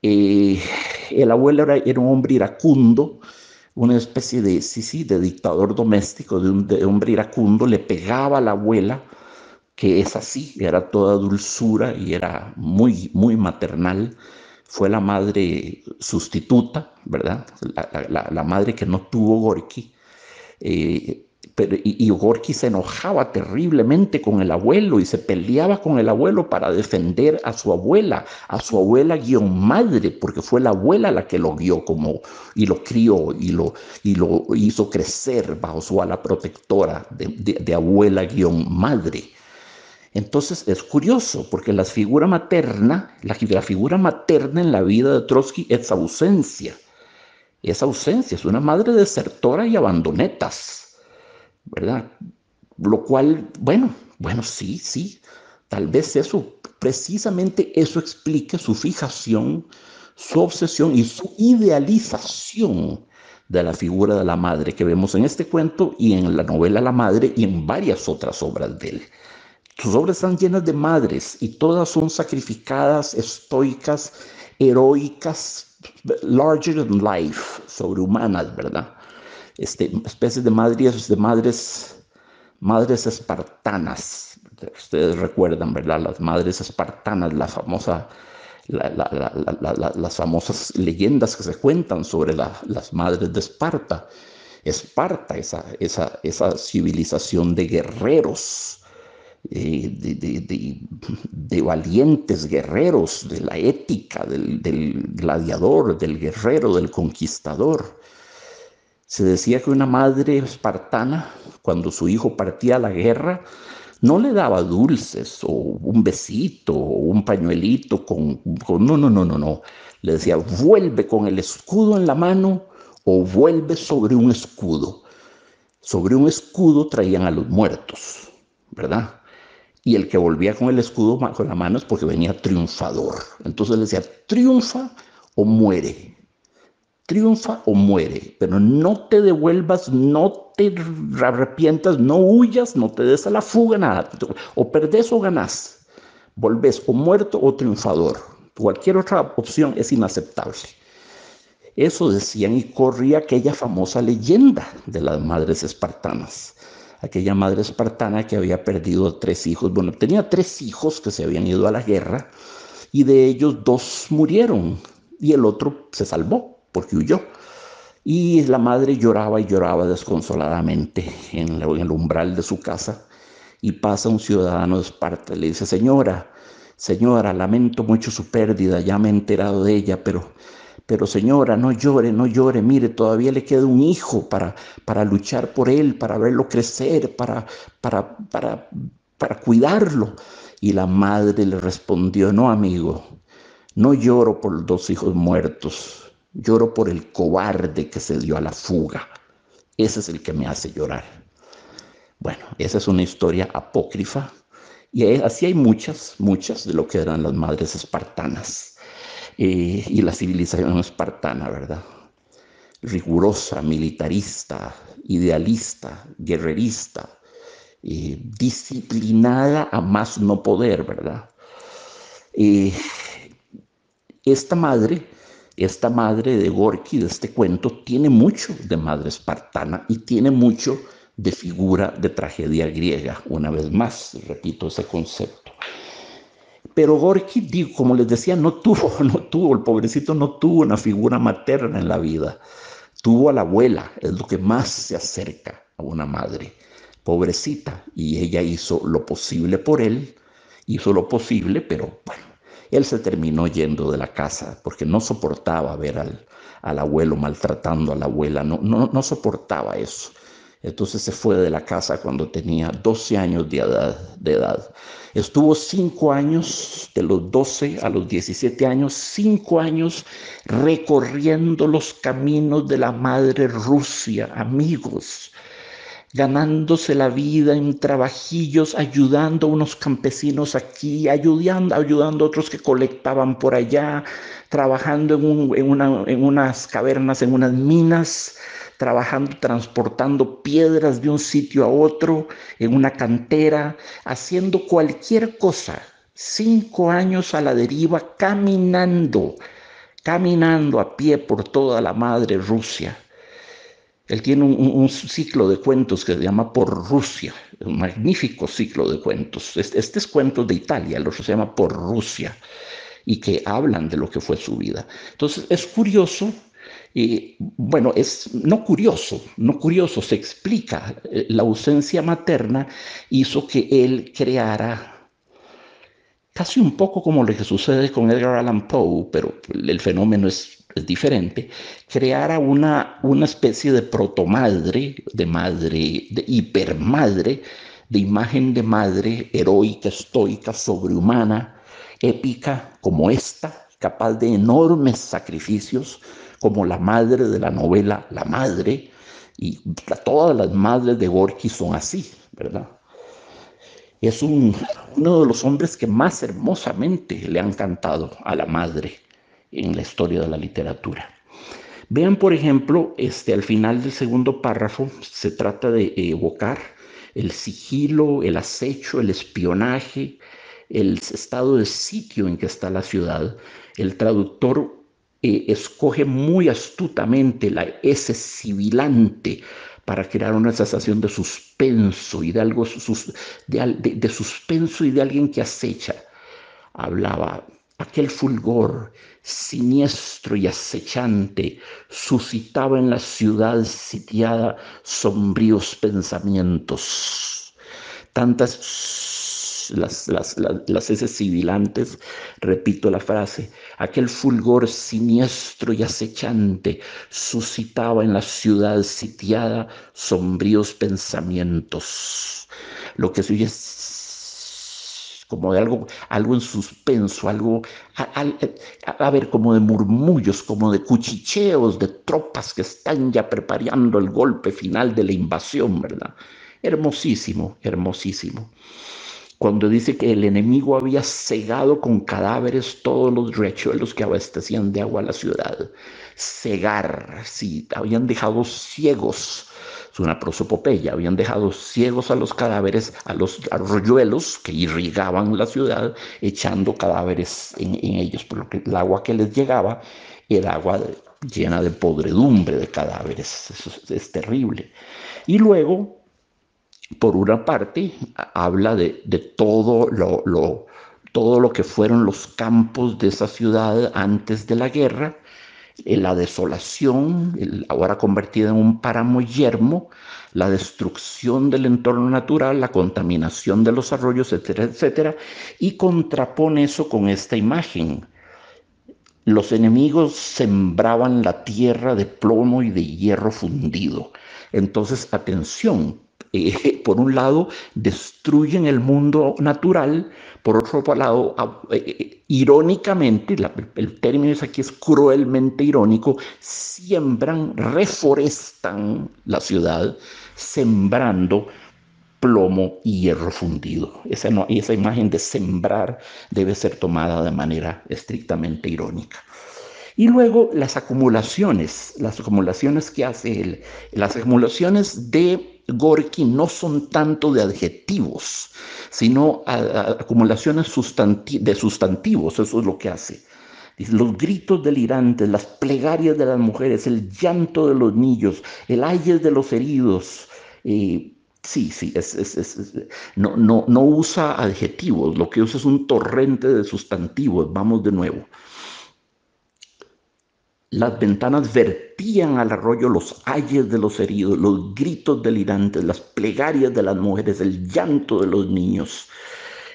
El abuelo era un hombre iracundo, una especie de, sí, de dictador doméstico, de hombre iracundo. Le pegaba a la abuela, que es así, era toda dulzura y era muy, muy maternal. Fue la madre sustituta, ¿verdad? La madre que no tuvo Gorky. Y Gorky se enojaba terriblemente con el abuelo y se peleaba con el abuelo para defender a su abuela guión madre, porque fue la abuela la que lo guió como, y lo crió y lo hizo crecer bajo su ala protectora de abuela guión madre. Entonces es curioso porque la figura materna en la vida de Trotsky es ausencia. Es ausencia, es una madre desertora y abandonetas, ¿verdad? Lo cual, bueno, sí, tal vez eso, precisamente eso explique su fijación, su obsesión y su idealización de la figura de la madre que vemos en este cuento y en la novela La Madre y en varias otras obras de él. Sus obras están llenas de madres y todas son sacrificadas, estoicas, heroicas, larger than life, sobrehumanas, ¿verdad? Especies de madres espartanas. Ustedes recuerdan, ¿verdad? Las madres espartanas, las famosas leyendas que se cuentan sobre las madres de Esparta. Esparta, esa civilización de guerreros, de valientes guerreros, de la ética del gladiador, del guerrero, del conquistador. Se decía que una madre espartana, cuando su hijo partía a la guerra, no le daba dulces o un besito o un pañuelito no. Le decía, vuelve con el escudo en la mano o vuelve sobre un escudo. Sobre un escudo traían a los muertos, ¿verdad? Y el que volvía con el escudo con la mano es porque venía triunfador. Entonces le decía, triunfa o muere. Triunfa o muere, pero no te devuelvas, no te arrepientas, no huyas, no te des a la fuga, nada. O perdés o ganás. Volvés o muerto o triunfador. Cualquier otra opción es inaceptable. Eso decían y corría aquella famosa leyenda de las madres espartanas. Aquella madre espartana que había perdido 3 hijos. Bueno, tenía 3 hijos que se habían ido a la guerra y de ellos 2 murieron y el otro se salvó porque huyó. Y la madre lloraba y lloraba desconsoladamente en el umbral de su casa y pasa un ciudadano de Esparta y le dice, señora, lamento mucho su pérdida, ya me he enterado de ella, pero señora, no llore, mire, todavía le queda un hijo para luchar por él, para verlo crecer, para cuidarlo. Y la madre le respondió, no, amigo, no lloro por los 2 hijos muertos, lloro por el cobarde que se dio a la fuga. Ese es el que me hace llorar. Bueno, esa es una historia apócrifa y así hay muchas de lo que eran las madres espartanas y la civilización espartana, ¿verdad? Rigurosa, militarista, idealista, guerrerista, disciplinada a más no poder, ¿verdad? Esta madre de Gorky, de este cuento, tiene mucho de madre espartana y tiene mucho de figura de tragedia griega. Una vez más, repito ese concepto. Pero Gorky, como les decía, no tuvo, el pobrecito no tuvo una figura materna en la vida. Tuvo a la abuela, es lo que más se acerca a una madre. Pobrecita, y ella hizo lo posible por él, pero bueno, él se terminó yendo de la casa porque no soportaba ver al abuelo maltratando a la abuela, no soportaba eso. Entonces se fue de la casa cuando tenía 12 años de edad. Estuvo 5 años, de los 12 a los 17 años, 5 años recorriendo los caminos de la madre Rusia, amigos. ganándose la vida en trabajillos, ayudando a unos campesinos aquí, ayudando a otros que colectaban por allá, trabajando en unas cavernas, en unas minas, trabajando, transportando piedras de un sitio a otro, en una cantera, haciendo cualquier cosa. 5 años a la deriva, caminando a pie por toda la madre Rusia. Él tiene un ciclo de cuentos que se llama Por Rusia, un magnífico ciclo de cuentos. Este es cuentos de Italia, el otro se llama Por Rusia, y que hablan de lo que fue su vida. Entonces es curioso, bueno, es no curioso, se explica. La ausencia materna hizo que él creara casi un poco como lo que sucede con Edgar Allan Poe, pero el fenómeno es diferente, creara una especie de protomadre, de madre, de hipermadre, de imagen de madre heroica, estoica, sobrehumana, épica como esta, capaz de enormes sacrificios, como la madre de la novela La Madre, y todas las madres de Gorky son así, ¿verdad? Es uno de los hombres que más hermosamente le han cantado a la madre en la historia de la literatura. Vean, por ejemplo, al final del segundo párrafo se trata de evocar el sigilo, el acecho, el espionaje, el estado de sitio en que está la ciudad. El traductor escoge muy astutamente la S sibilante para crear una sensación de suspenso y de algo de suspenso y de alguien que acecha. Hablaba aquel fulgor siniestro y acechante suscitaba en la ciudad sitiada sombríos pensamientos. Tantas las heces sibilantes, repito la frase, aquel fulgor siniestro y acechante suscitaba en la ciudad sitiada sombríos pensamientos. Lo que se oye es como de algo en suspenso, algo, a ver, como de murmullos, como de cuchicheos de tropas que están ya preparando el golpe final de la invasión, ¿verdad? Hermosísimo, hermosísimo. Cuando dice que el enemigo había cegado con cadáveres todos los riachuelos que abastecían de agua a la ciudad. Cegar, sí, habían dejado ciegos. Es una prosopopeya, habían dejado ciegos a los cadáveres, a los arroyuelos que irrigaban la ciudad, echando cadáveres en ellos, por lo que el agua que les llegaba era agua llena de podredumbre de cadáveres. Eso es terrible. Y luego, por una parte, habla de todo lo que fueron los campos de esa ciudad antes de la guerra, la desolación, ahora convertida en un páramo yermo, la destrucción del entorno natural, la contaminación de los arroyos, etcétera, etcétera, y contrapone eso con esta imagen. Los enemigos sembraban la tierra de plomo y de hierro fundido. Entonces, atención, por un lado, destruyen el mundo natural, por otro lado, irónicamente, el término aquí es cruelmente irónico, siembran, reforestan la ciudad, sembrando plomo y hierro fundido. Esa imagen de sembrar debe ser tomada de manera estrictamente irónica. Y luego las acumulaciones que hace él, las acumulaciones de Gorky no son tanto de adjetivos, sino acumulaciones de sustantivos, eso es lo que hace. Los gritos delirantes, las plegarias de las mujeres, el llanto de los niños, el ayes de los heridos. Sí, no usa adjetivos, lo que usa es un torrente de sustantivos. Vamos de nuevo. Las ventanas vertían al arroyo los ayes de los heridos, los gritos delirantes, las plegarias de las mujeres, el llanto de los niños.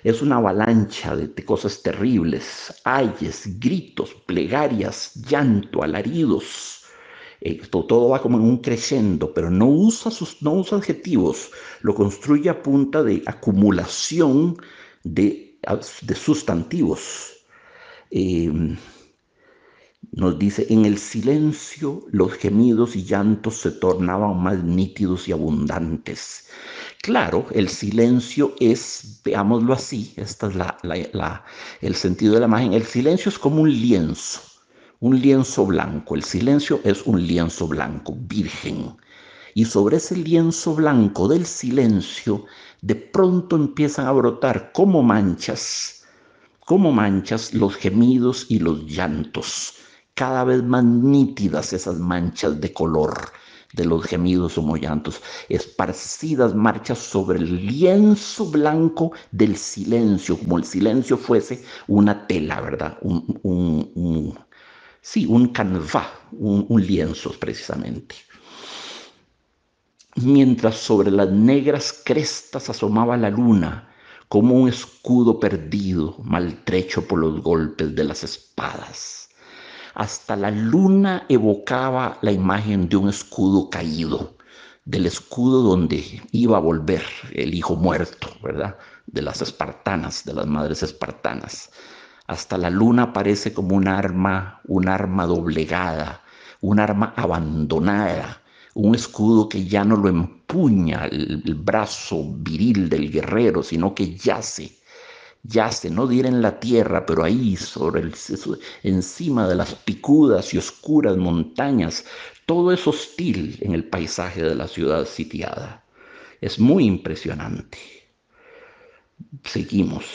Es una avalancha de cosas terribles, ayes, gritos, plegarias, llanto, alaridos. Todo va como en un crescendo, pero no usa adjetivos, lo construye a punta de acumulación de sustantivos. Eh, Nos dice, en el silencio los gemidos y llantos se tornaban más nítidos y abundantes. Claro, el silencio es, veámoslo así, esta es el sentido de la imagen, el silencio es como un lienzo blanco, el silencio es un lienzo blanco, virgen. Y sobre ese lienzo blanco del silencio, de pronto empiezan a brotar como manchas los gemidos y los llantos, cada vez más nítidas esas manchas de color de los gemidos como llantos, esparcidas marchas sobre el lienzo blanco del silencio, como el silencio fuese una tela, ¿verdad? Sí, un canvas, un lienzo precisamente. Mientras sobre las negras crestas asomaba la luna, como un escudo perdido, maltrecho por los golpes de las espadas. Hasta la luna evocaba la imagen de un escudo caído, del escudo donde iba a volver el hijo muerto, ¿verdad? De las espartanas, de las madres espartanas. Hasta la luna parece como un arma doblegada, un arma abandonada, un escudo que ya no lo empuña el brazo viril del guerrero, sino que yace, no diera en la tierra, pero ahí encima de las picudas y oscuras montañas, todo es hostil en el paisaje de la ciudad sitiada. Es muy impresionante. Seguimos.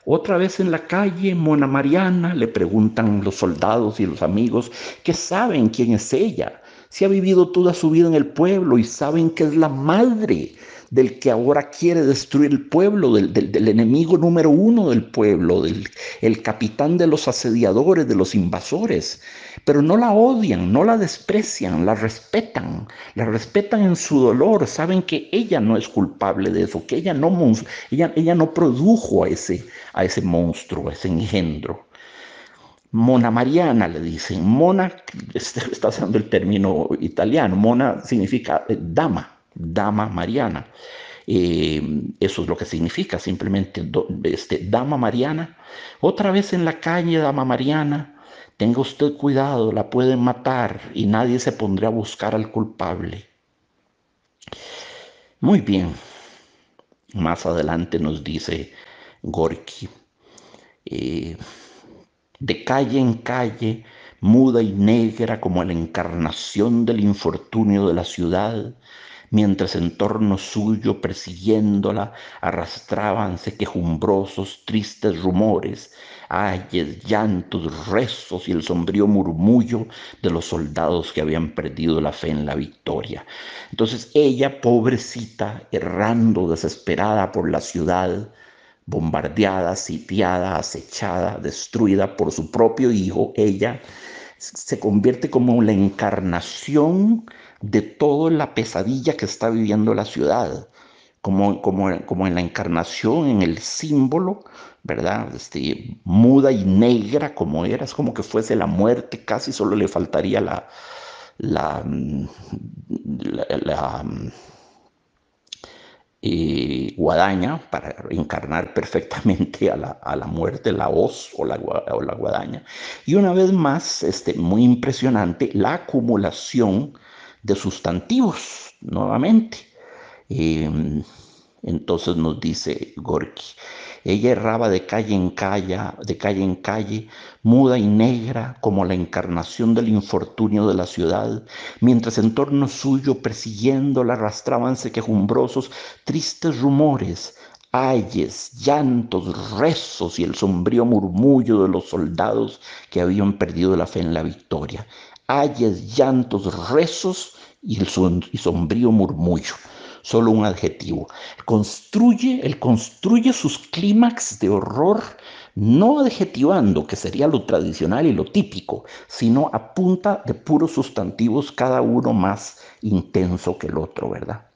Otra vez en la calle, Mona Mariana, le preguntan los soldados y los amigos que saben quién es ella, si ha vivido toda su vida en el pueblo y saben que es la madre del que ahora quiere destruir el pueblo, del enemigo número uno del pueblo, el capitán de los asediadores, de los invasores. Pero no la odian, no la desprecian, la respetan en su dolor, saben que ella no es culpable de eso, que ella no produjo a ese monstruo, a ese engendro. Mona Mariana le dicen, Mona, está usando el término italiano, Mona significa dama Mariana. Eso es lo que significa simplemente dama Mariana. Otra vez en la calle, dama Mariana, tenga usted cuidado, la pueden matar y nadie se pondrá a buscar al culpable. Muy bien, más adelante nos dice Gorky, eh, de calle en calle, muda y negra como la encarnación del infortunio de la ciudad, mientras en torno suyo, persiguiéndola, arrastrábanse quejumbrosos, tristes rumores, ayes, llantos, rezos y el sombrío murmullo de los soldados que habían perdido la fe en la victoria. Entonces ella, pobrecita, errando desesperada por la ciudad, bombardeada, sitiada, acechada, destruida por su propio hijo, ella se convierte como la encarnación de toda la pesadilla que está viviendo la ciudad, como en la encarnación, en el símbolo, ¿verdad? Muda y negra como era, es como que fuese la muerte, casi solo le faltaría la, la, la guadaña para encarnar perfectamente a la muerte, la hoz o la guadaña. Y una vez más, muy impresionante, la acumulación de sustantivos nuevamente. Eh, entonces nos dice Gorky, ella erraba de calle en calle, muda y negra como la encarnación del infortunio de la ciudad, mientras en torno suyo persiguiéndola arrastrábanse quejumbrosos, tristes rumores, ayes, llantos, rezos y el sombrío murmullo de los soldados que habían perdido la fe en la victoria. Ayes, llantos, rezos y y sombrío murmullo. Solo un adjetivo. Él construye sus clímax de horror no adjetivando, que sería lo tradicional y lo típico, sino a punta de puros sustantivos, cada uno más intenso que el otro, ¿verdad?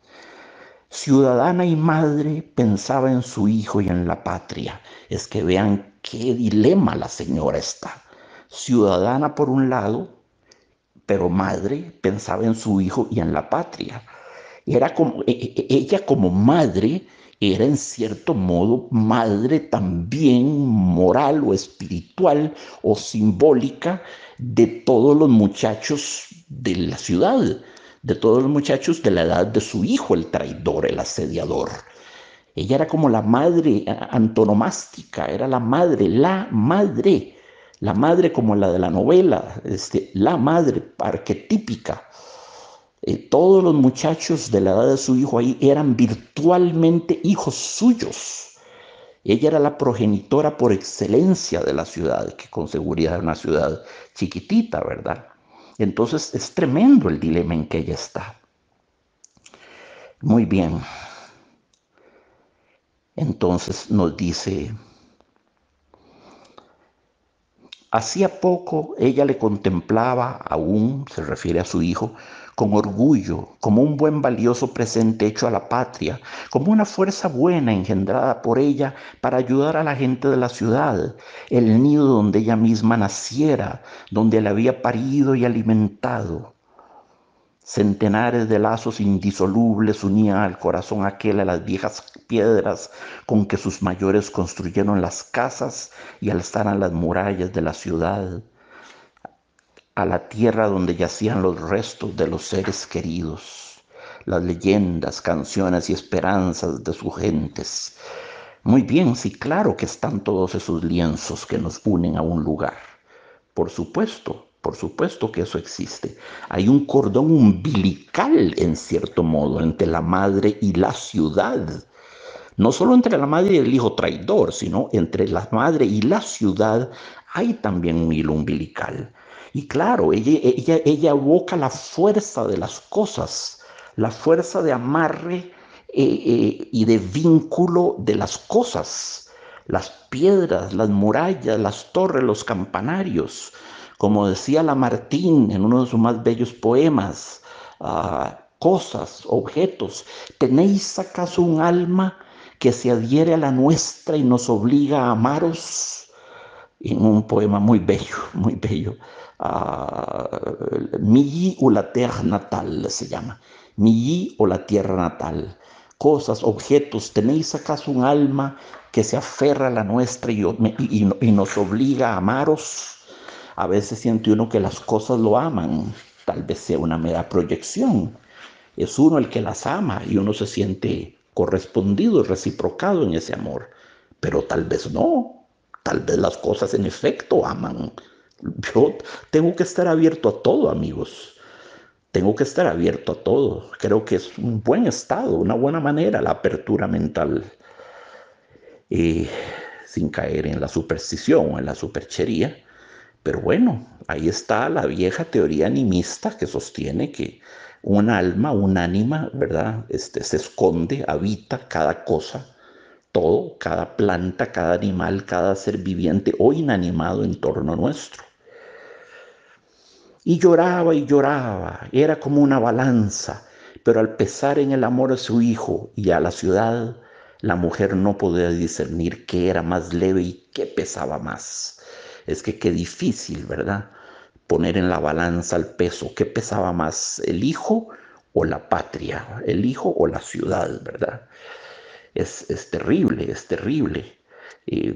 Ciudadana y madre pensaba en su hijo y en la patria. Es que vean qué dilema la señora está. Ciudadana por un lado, pero madre pensaba en su hijo y en la patria. Era como ella como madre era en cierto modo madre también moral o espiritual o simbólica de todos los muchachos de la ciudad, de todos los muchachos de la edad de su hijo, el traidor, el asediador. Ella era como la madre antonomástica, era la madre como la de la novela, la madre arquetípica. Todos los muchachos de la edad de su hijo ahí eran virtualmente hijos suyos. Ella era la progenitora por excelencia de la ciudad, que con seguridad era una ciudad chiquitita, ¿verdad? Entonces es tremendo el dilema en que ella está. Muy bien. Entonces nos dice, hacía poco ella le contemplaba aún, se refiere a su hijo, con orgullo, como un buen valioso presente hecho a la patria, como una fuerza buena engendrada por ella para ayudar a la gente de la ciudad, el nido donde ella misma naciera, donde la había parido y alimentado. Centenares de lazos indisolubles unían al corazón aquel a las viejas piedras con que sus mayores construyeron las casas y alzaron las murallas de la ciudad, a la tierra donde yacían los restos de los seres queridos, las leyendas, canciones y esperanzas de sus gentes. Muy bien, sí, claro que están todos esos lienzos que nos unen a un lugar. Por supuesto que eso existe. Hay un cordón umbilical, en cierto modo, entre la madre y la ciudad. No solo entre la madre y el hijo traidor, sino entre la madre y la ciudad hay también un hilo umbilical. Y claro, ella evoca la fuerza de las cosas, la fuerza de amarre y de vínculo de las cosas, las piedras, las murallas, las torres, los campanarios. Como decía Lamartine en uno de sus más bellos poemas, cosas, objetos. ¿Tenéis acaso un alma que se adhiere a la nuestra y nos obliga a amaros? En un poema muy bello, muy bello. Milly o la tierra natal se llama. Milly o la tierra natal. Cosas, objetos, ¿tenéis acaso un alma que se aferra a la nuestra y nos obliga a amaros? A veces siente uno que las cosas lo aman, tal vez sea una mera proyección. Es uno el que las ama y uno se siente correspondido, reciprocado en ese amor. Pero tal vez no, tal vez las cosas en efecto aman. Yo tengo que estar abierto a todo, amigos. Tengo que estar abierto a todo. Creo que es un buen estado, una buena manera la apertura mental, eh, sin caer en la superstición o en la superchería. Pero bueno, ahí está la vieja teoría animista que sostiene que un alma, un ánima, ¿verdad? Se esconde, habita cada cosa, todo, cada planta, cada animal, cada ser viviente o inanimado en torno nuestro. Y lloraba, era como una balanza, pero al pesar en el amor a su hijo y a la ciudad, la mujer no podía discernir qué era más leve y qué pesaba más. Es que qué difícil, ¿verdad? Poner en la balanza el peso, qué pesaba más, el hijo o la patria, el hijo o la ciudad, ¿verdad? Es terrible, es terrible. Eh,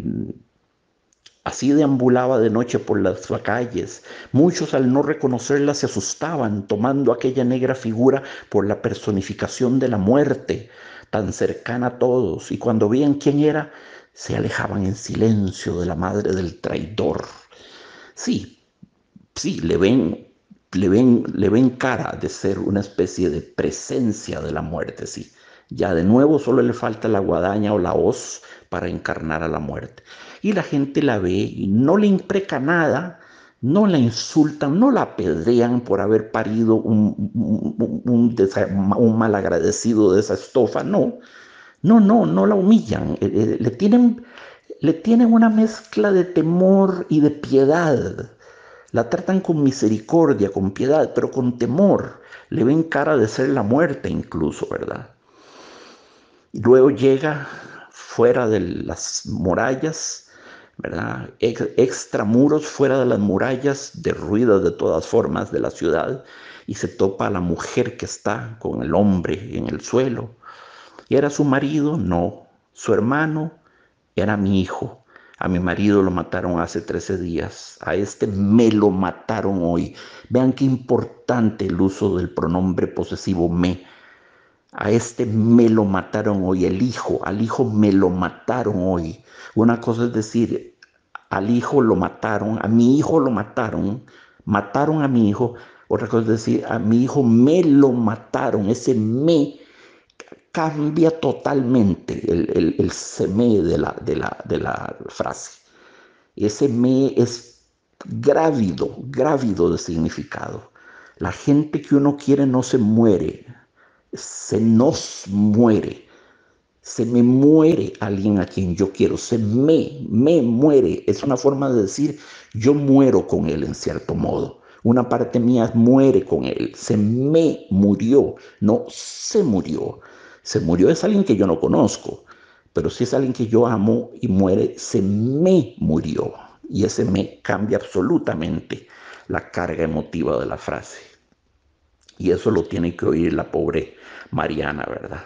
Así deambulaba de noche por las calles. Muchos al no reconocerla se asustaban, tomando aquella negra figura por la personificación de la muerte, tan cercana a todos, y cuando veían quién era, se alejaban en silencio de la madre del traidor. Sí, sí, le ven cara de ser una especie de presencia de la muerte, sí. Ya de nuevo solo le falta la guadaña o la hoz para encarnar a la muerte. Y la gente la ve y no le impreca nada, no la insultan, no la apedrean por haber parido un malagradecido de esa estofa, no. No la humillan, le tienen una mezcla de temor y de piedad. La tratan con misericordia, con piedad, pero con temor. Le ven cara de ser la muerte incluso, ¿verdad? Y luego llega fuera de las murallas, ¿verdad? Extramuros, fuera de las murallas, derruidas de todas formas de la ciudad, y se topa a la mujer que está con el hombre en el suelo. ¿Era su marido? No. ¿Su hermano? Era mi hijo. A mi marido lo mataron hace 13 días. A este me lo mataron hoy. Vean qué importante el uso del pronombre posesivo me. A este me lo mataron hoy, al hijo me lo mataron hoy. Una cosa es decir, al hijo lo mataron, a mi hijo lo mataron, mataron a mi hijo. Otra cosa es decir, a mi hijo me lo mataron. Ese me cambia totalmente el semé de la frase. Ese me es grávido de significado. La gente que uno quiere no se muere, se nos muere. Se me muere alguien a quien yo quiero, me muere. Es una forma de decir, yo muero con él en cierto modo. Una parte mía muere con él, se me murió, no se murió. Se murió es alguien que yo no conozco, pero si es alguien que yo amo y muere, se me murió. Y ese me cambia absolutamente la carga emotiva de la frase. Y eso lo tiene que oír la pobre Mariana, ¿verdad?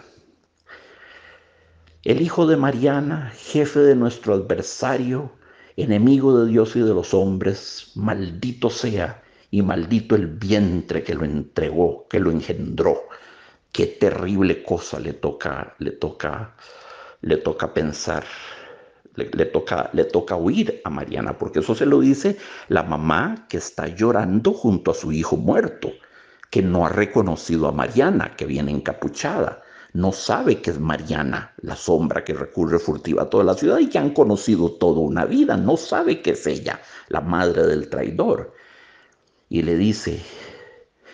El hijo de Mariana, jefe de nuestro adversario, enemigo de Dios y de los hombres, maldito sea y maldito el vientre que lo entregó, que lo engendró. Qué terrible cosa le toca pensar, le toca oír a Mariana, porque eso se lo dice la mamá que está llorando junto a su hijo muerto, que no ha reconocido a Mariana, que viene encapuchada. No sabe que es Mariana, la sombra que recurre furtiva a toda la ciudad y que han conocido toda una vida. No sabe que es ella, la madre del traidor. Y le dice,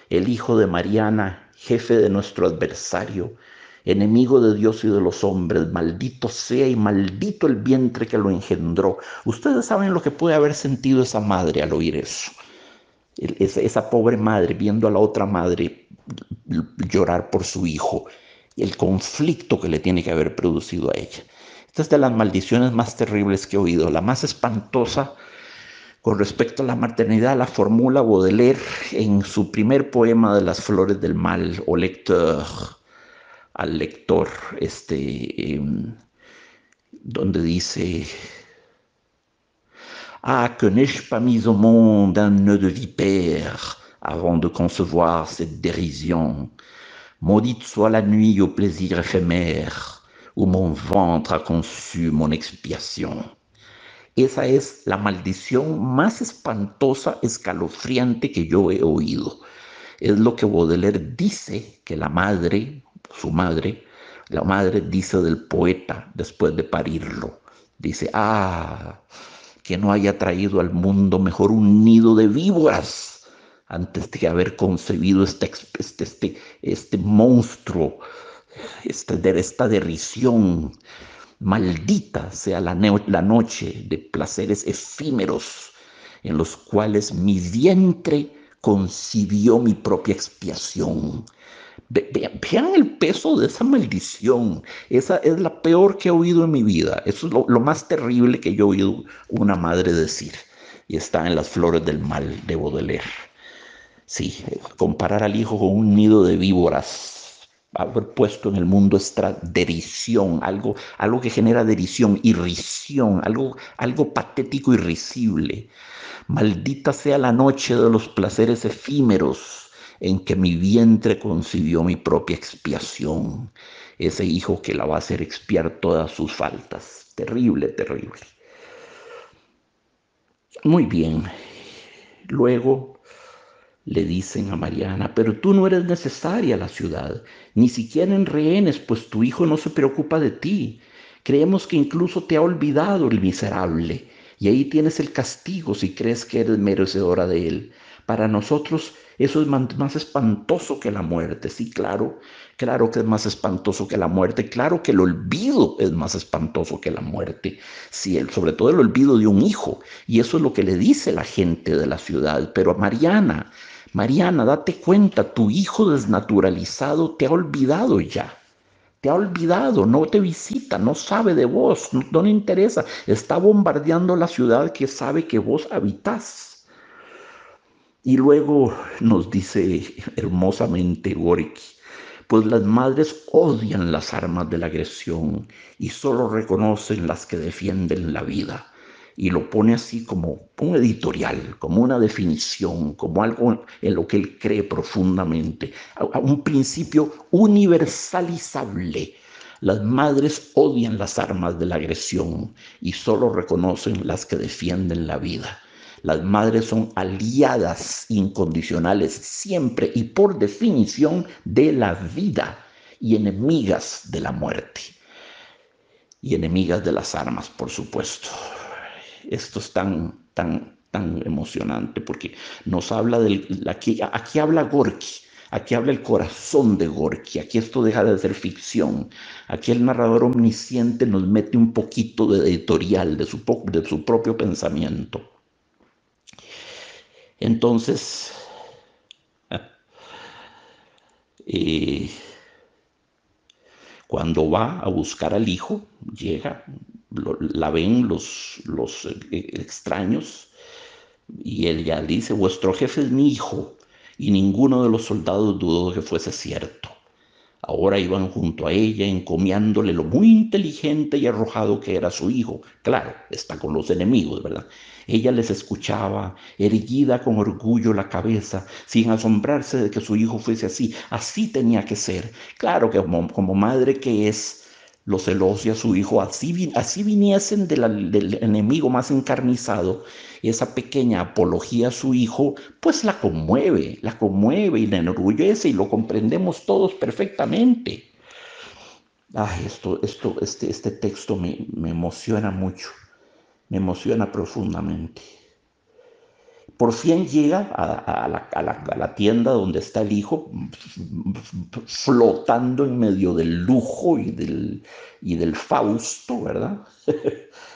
el hijo de Mariana, jefe de nuestro adversario, enemigo de Dios y de los hombres, maldito sea y maldito el vientre que lo engendró. Ustedes saben lo que puede haber sentido esa madre al oír eso. Esa pobre madre viendo a la otra madre llorar por su hijo, el conflicto que le tiene que haber producido a ella. Esta es de las maldiciones más terribles que he oído. La más espantosa con respecto a la maternidad la formula Baudelaire en su primer poema de Las Flores del Mal, au lecteur, al lector, donde dice: Ah, que n'ai-je pas mis au monde un nœud de vipère avant de concevoir cette dérision. Maudite soit la nuit au plaisir éphémère où mon ventre a conçu mon expiación. Esa es la maldición más espantosa, escalofriante que yo he oído. Es lo que Baudelaire dice que la madre, su madre, la madre dice del poeta después de parirlo. Dice, que no haya traído al mundo mejor un nido de víboras antes de haber concebido este monstruo, esta derrición. Maldita sea la noche de placeres efímeros en los cuales mi vientre concibió mi propia expiación. Vean el peso de esa maldición. Esa es la peor que he oído en mi vida. Eso es lo más terrible que yo he oído una madre decir. Y está en Las Flores del Mal de Baudelaire. Sí, comparar al hijo con un nido de víboras, haber puesto en el mundo esta derición, algo que genera derición, irrisión, algo patético y risible. Maldita sea la noche de los placeres efímeros en que mi vientre concibió mi propia expiación. Ese hijo que la va a hacer expiar todas sus faltas. Terrible, terrible. Muy bien. Luego le dicen a Mariana, pero tú no eres necesaria a la ciudad, ni siquiera en rehenes, pues tu hijo no se preocupa de ti. Creemos que incluso te ha olvidado el miserable, y ahí tienes el castigo si crees que eres merecedora de él. Para nosotros eso es más espantoso que la muerte. Sí, claro, claro que es más espantoso que la muerte. Claro que el olvido es más espantoso que la muerte. Sí, sobre todo el olvido de un hijo. Y eso es lo que le dice la gente de la ciudad. Pero Mariana, date cuenta, tu hijo desnaturalizado te ha olvidado ya. Te ha olvidado, no te visita, no sabe de vos, no le interesa. Está bombardeando la ciudad que sabe que vos habitás. Y luego nos dice hermosamente Gorky, pues las madres odian las armas de la agresión y solo reconocen las que defienden la vida. Y lo pone así como un editorial, como una definición, como algo en lo que él cree profundamente, a un principio universalizable. Las madres odian las armas de la agresión y solo reconocen las que defienden la vida. Las madres son aliadas incondicionales siempre y por definición de la vida y enemigas de la muerte y enemigas de las armas, por supuesto. Esto es tan emocionante porque nos habla aquí habla Gorky. Aquí habla el corazón de Gorky, aquí esto deja de ser ficción. Aquí el narrador omnisciente nos mete un poquito de editorial, de su propio pensamiento. Entonces, eh, cuando va a buscar al hijo, llega, la ven los extraños y él ya dice, vuestro jefe es mi hijo, y ninguno de los soldados dudó que fuese cierto. Ahora iban junto a ella, encomiándole lo muy inteligente y arrojado que era su hijo. Claro, está con los enemigos, ¿verdad? Ella les escuchaba, erguida con orgullo la cabeza, sin asombrarse de que su hijo fuese así. Así tenía que ser. Claro que como madre que es, lo celoso a su hijo, así viniesen del enemigo más encarnizado, esa pequeña apología a su hijo, pues la conmueve y la enorgullece y lo comprendemos todos perfectamente. Ay, este texto me emociona mucho, me emociona profundamente. Por fin llega a la tienda donde está el hijo, flotando en medio del lujo y del Fausto, ¿verdad?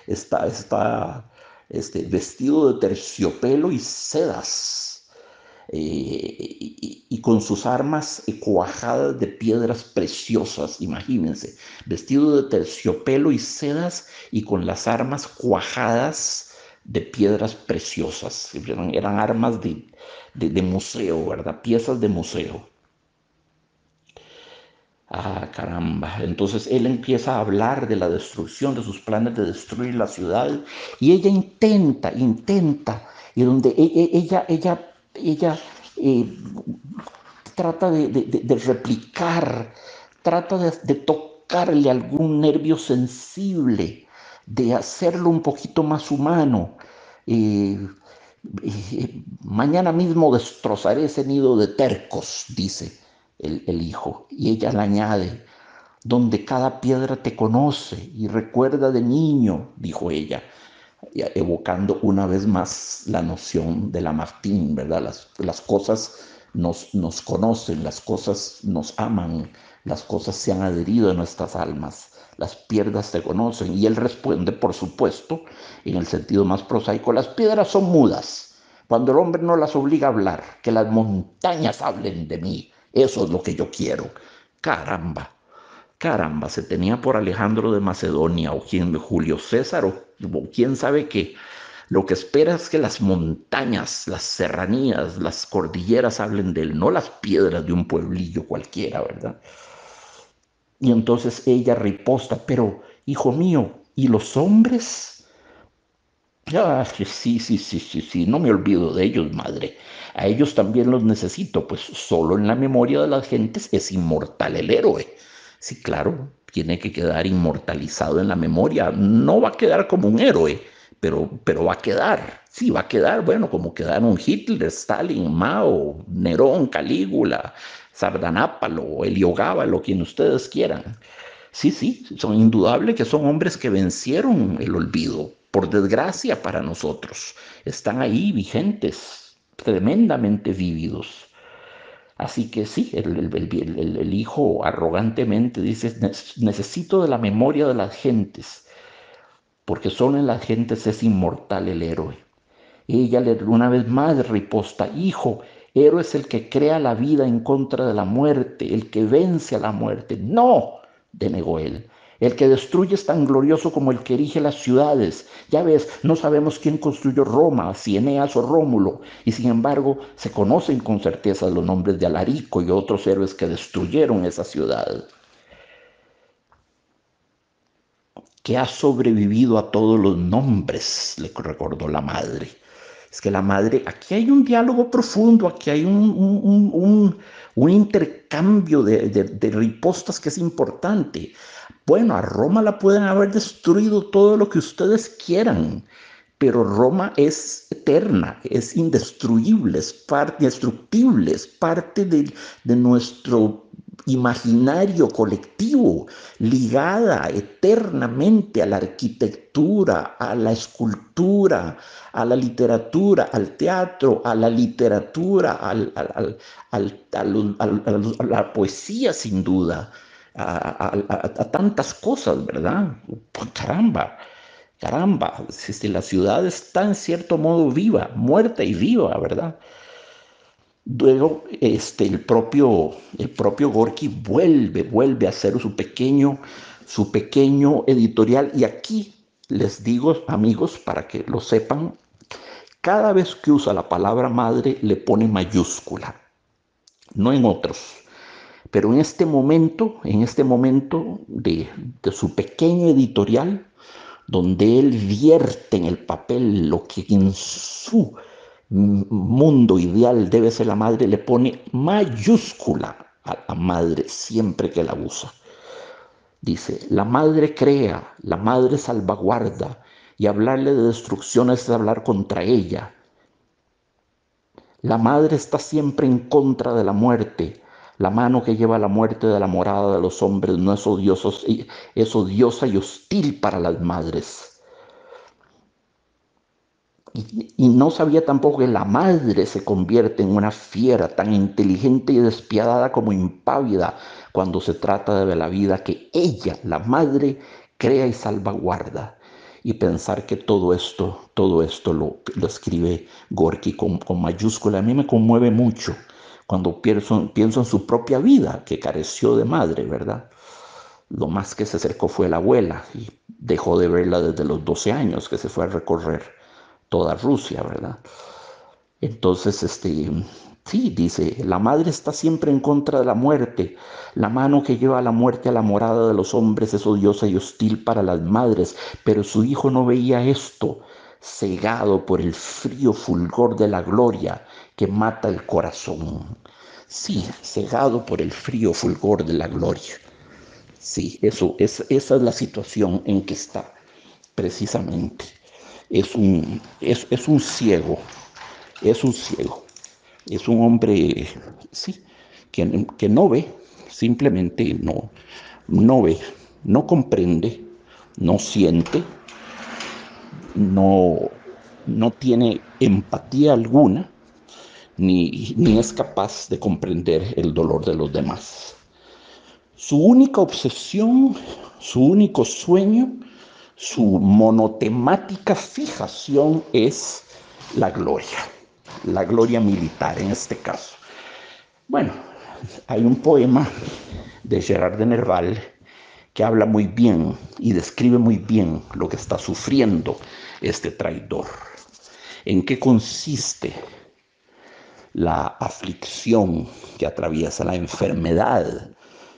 Está vestido de terciopelo y sedas, y con sus armas cuajadas de piedras preciosas, imagínense, vestido de terciopelo y sedas y con las armas cuajadas de piedras preciosas, eran armas de museo, ¿verdad? Piezas de museo. Ah, caramba. Entonces él empieza a hablar de la destrucción, de sus planes de destruir la ciudad, y ella intenta, y donde ella eh, trata de replicar, trata de tocarle algún nervio sensible, de hacerlo un poquito más humano. Eh, Mañana mismo destrozaré ese nido de tercos, dice el hijo. Y ella le añade, donde cada piedra te conoce y recuerda de niño, dijo ella, evocando una vez más la noción de Lamartine, ¿verdad? Las cosas nos conocen, las cosas nos aman, las cosas se han adherido a nuestras almas, las piedras te conocen. Y él responde, por supuesto, en el sentido más prosaico, las piedras son mudas. Cuando el hombre no las obliga a hablar, que las montañas hablen de mí, eso es lo que yo quiero. Caramba, caramba, se tenía por Alejandro de Macedonia o Julio César o quién sabe qué. Lo que espera es que las montañas, las serranías, las cordilleras hablen de él, no las piedras de un pueblillo cualquiera, ¿verdad? Y entonces ella riposta, pero hijo mío, ¿y los hombres? Ah, sí, no me olvido de ellos, madre. A ellos también los necesito, pues solo en la memoria de las gentes es inmortal el héroe. Sí, claro, tiene que quedar inmortalizado en la memoria. No va a quedar como un héroe, pero va a quedar. Sí, va a quedar, bueno, como quedaron Hitler, Stalin, Mao, Nerón, Calígula, Sardanápalo, Heliogábalo, quien ustedes quieran. Sí, son indudable que son hombres que vencieron el olvido, por desgracia para nosotros. Están ahí vigentes, tremendamente vívidos. Así que sí, el hijo arrogantemente dice, necesito de la memoria de las gentes, porque solo en las gentes es inmortal el héroe. Ella le una vez más riposta, hijo, héroe es el que crea la vida en contra de la muerte, el que vence a la muerte. No, denegó él. El que destruye es tan glorioso como el que erige las ciudades. Ya ves, no sabemos quién construyó Roma, si Eneas o Rómulo, y sin embargo se conocen con certeza los nombres de Alarico y otros héroes que destruyeron esa ciudad, que ha sobrevivido a todos los nombres, le recordó la madre. Es que la madre, aquí hay un diálogo profundo, aquí hay un intercambio de ripostas que es importante. Bueno, a Roma la pueden haber destruido todo lo que ustedes quieran, pero Roma es eterna, es indestruible, es parte, indestructible, es parte de nuestro imaginario colectivo, ligada eternamente a la arquitectura, a la escultura, a la literatura, al teatro, a la literatura, a la poesía sin duda, a tantas cosas, ¿verdad? Pues caramba, caramba, la ciudad está en cierto modo viva, muerta y viva, ¿verdad? Luego, el propio Gorky vuelve a hacer su pequeño editorial. Y aquí les digo, amigos, para que lo sepan, cada vez que usa la palabra madre le pone mayúscula, no en otros. Pero en este momento de su pequeño editorial, donde él vierte en el papel lo que en su mundo ideal debe ser la madre, le pone mayúscula a la madre siempre que la usa. Dice, la madre crea, la madre salvaguarda, y hablarle de destrucción es hablar contra ella. La madre está siempre en contra de la muerte. La mano que lleva la muerte de la morada de los hombres no es odiosa y hostil para las madres. Y no sabía tampoco que la madre se convierte en una fiera tan inteligente y despiadada como impávida cuando se trata de la vida que ella, la madre, crea y salvaguarda. Y pensar que todo esto lo escribe Gorky con mayúscula, a mí me conmueve mucho cuando pienso en su propia vida, que careció de madre, ¿verdad? Lo más que se acercó fue la abuela y dejó de verla desde los 12 años que se fue a recorrer toda Rusia, ¿verdad? Entonces, sí, dice, la madre está siempre en contra de la muerte. La mano que lleva la muerte a la morada de los hombres es odiosa y hostil para las madres, pero su hijo no veía esto, cegado por el frío fulgor de la gloria que mata el corazón. Sí, cegado por el frío fulgor de la gloria. Sí, esa es la situación en que está, precisamente. Es un ciego, es un ciego, es un hombre, sí, que no ve, simplemente no ve, no comprende, no siente, no, no tiene empatía alguna, ni es capaz de comprender el dolor de los demás. Su única obsesión, su único sueño, su monotemática fijación es la gloria militar en este caso. Bueno, hay un poema de Gerard de Nerval que habla muy bien y describe muy bien lo que está sufriendo este traidor. ¿En qué consiste la aflicción que atraviesa, la enfermedad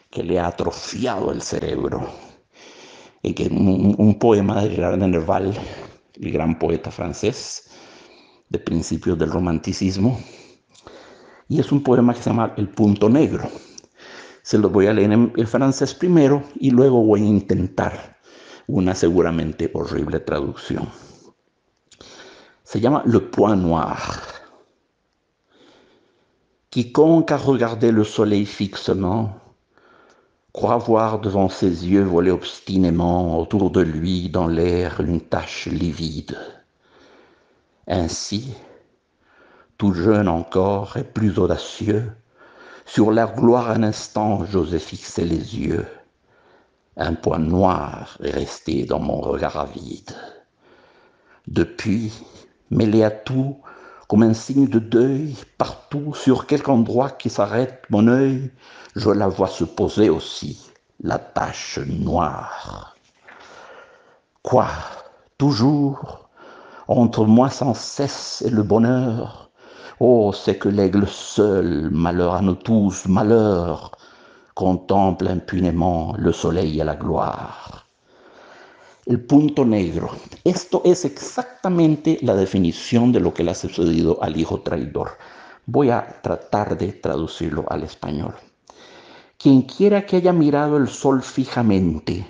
que le ha atrofiado el cerebro? Un poema de Gerard de Nerval, el gran poeta francés de principios del romanticismo, y es un poema que se llama El punto negro. Se los voy a leer en francés primero y luego voy a intentar una seguramente horrible traducción. Se llama Le point noir. Quiconque a regardé le soleil fixement croit voir devant ses yeux voler obstinément autour de lui dans l'air une tache livide. Ainsi, tout jeune encore et plus audacieux, sur la gloire un instant j'osais fixer les yeux. Un point noir est resté dans mon regard avide. Depuis, mêlé à tout, comme un signe de deuil, partout, sur quelque endroit qui s'arrête mon œil, je la vois se poser aussi, la tache noire. Quoi, toujours, entre moi sans cesse et le bonheur, oh, c'est que l'aigle seul, malheur à nous tous, malheur, contemple impunément le soleil et la gloire. El punto negro. Esto es exactamente la definición de lo que le ha sucedido al hijo traidor. Voy a tratar de traducirlo al español. Quien quiera que haya mirado el sol fijamente,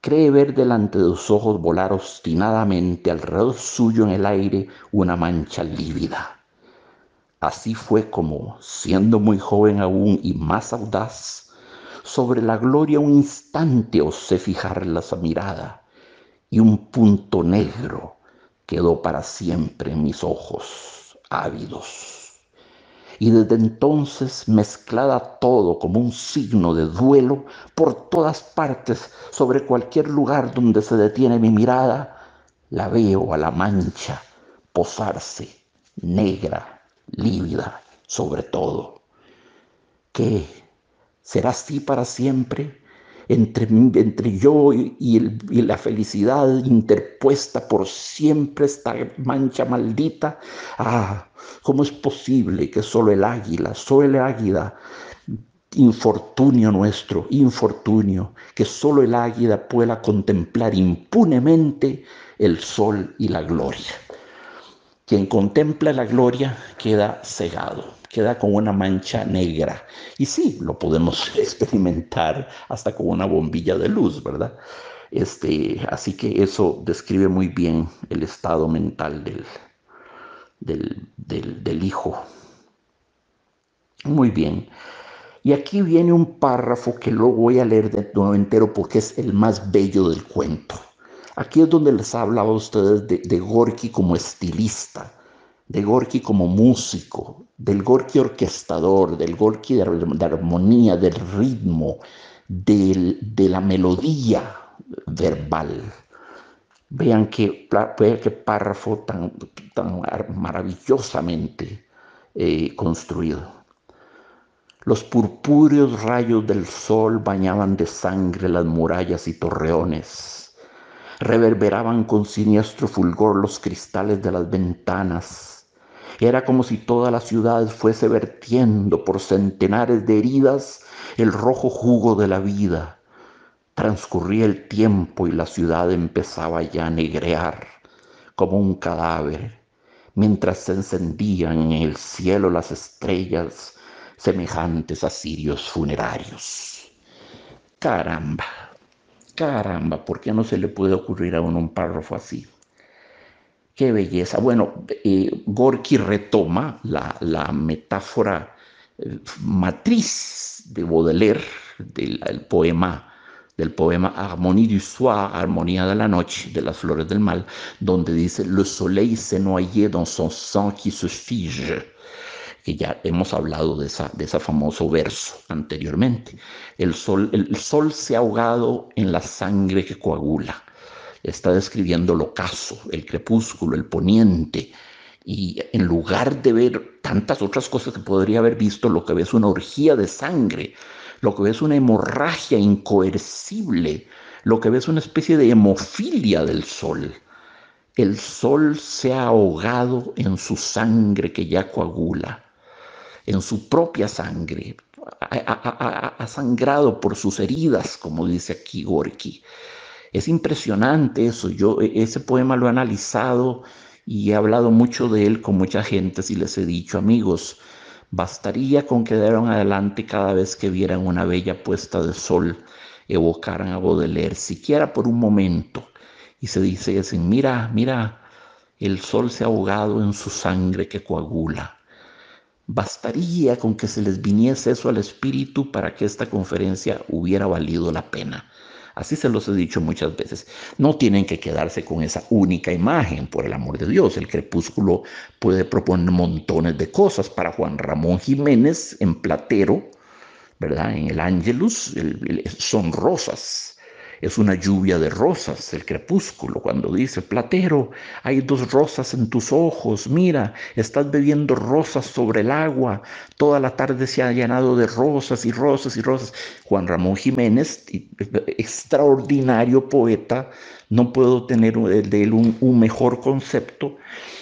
cree ver delante de sus ojos volar obstinadamente alrededor suyo en el aire una mancha lívida. Así fue como, siendo muy joven aún y más audaz, sobre la gloria un instante osé fijar la mirada, y un punto negro quedó para siempre en mis ojos ávidos. Y desde entonces, mezclada todo como un signo de duelo, por todas partes, sobre cualquier lugar donde se detiene mi mirada, la veo a la mancha posarse, negra, lívida, sobre todo. ¿Qué? ¿Será así para siempre? Entre yo y la felicidad interpuesta por siempre esta mancha maldita. Ah, ¿cómo es posible que solo el águila, infortunio nuestro, infortunio, que solo el águila pueda contemplar impunemente el sol y la gloria? Quien contempla la gloria queda cegado, queda con una mancha negra. Y sí, lo podemos experimentar hasta con una bombilla de luz, ¿verdad? Así que eso describe muy bien el estado mental del hijo. Muy bien. Y aquí viene un párrafo que lo voy a leer de nuevo entero porque es el más bello del cuento. Aquí es donde les hablaba a ustedes de Gorky como estilista, de Gorky como músico, del Gorky orquestador, del Gorky de armonía, del ritmo, de la melodía verbal. Vean qué párrafo tan maravillosamente construido. Los purpúreos rayos del sol bañaban de sangre las murallas y torreones. Reverberaban con siniestro fulgor los cristales de las ventanas. Era como si toda la ciudad fuese vertiendo por centenares de heridas el rojo jugo de la vida. Transcurría el tiempo y la ciudad empezaba ya a negrear como un cadáver, mientras se encendían en el cielo las estrellas semejantes a cirios funerarios. Caramba, caramba, ¿por qué no se le puede ocurrir a uno un párrafo así? Qué belleza. Bueno, Gorky retoma la metáfora matriz de Baudelaire, del poema Harmonie du soir, Armonía de la noche, de las flores del mal, donde dice Le soleil s'est noyé dans son sang qui se fige, que ya hemos hablado de ese famoso verso anteriormente. El sol se ha ahogado en la sangre que coagula. Está describiendo el ocaso, el crepúsculo, el poniente, y en lugar de ver tantas otras cosas que podría haber visto, lo que ve es una orgía de sangre, lo que ve es una hemorragia incoercible, lo que ve es una especie de hemofilia del sol. El sol se ha ahogado en su sangre que ya coagula, en su propia sangre, ha sangrado por sus heridas, como dice aquí Gorky. Es impresionante eso. Yo ese poema lo he analizado y he hablado mucho de él con mucha gente y les he dicho, amigos, bastaría con que de ahora en adelante cada vez que vieran una bella puesta de sol evocaran a Baudelaire, siquiera por un momento, y se dicen, mira, mira, el sol se ha ahogado en su sangre que coagula. Bastaría con que se les viniese eso al espíritu para que esta conferencia hubiera valido la pena. Así se los he dicho muchas veces. No tienen que quedarse con esa única imagen, por el amor de Dios. El crepúsculo puede proponer montones de cosas. Para Juan Ramón Jiménez, en Platero, ¿verdad? En el Ángelus, son rosas. Es una lluvia de rosas, el crepúsculo, cuando dice, Platero, hay dos rosas en tus ojos, mira, estás bebiendo rosas sobre el agua, toda la tarde se ha llenado de rosas y rosas y rosas. Juan Ramón Jiménez, extraordinario poeta, no puedo tener de él un mejor concepto,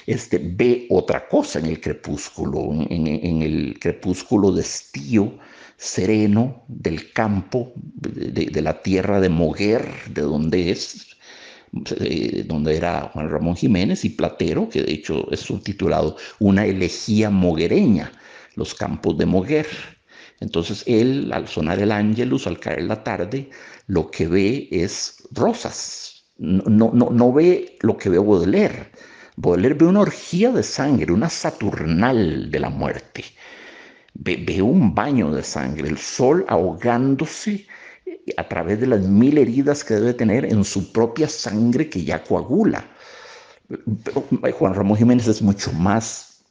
ve otra cosa en el crepúsculo, en el crepúsculo de estío, sereno del campo, de la tierra de Moguer, de donde es, donde era Juan Ramón Jiménez, y Platero, que de hecho es subtitulado Una elegía moguereña, los campos de Moguer. Entonces él, al sonar el ángelus, al caer la tarde, lo que ve es rosas. No ve lo que ve Baudelaire. Baudelaire ve una orgía de sangre, una saturnal de la muerte. Ve un baño de sangre, el sol ahogándose a través de las 1000 heridas que debe tener en su propia sangre que ya coagula. Pero Juan Ramón Jiménez es mucho más,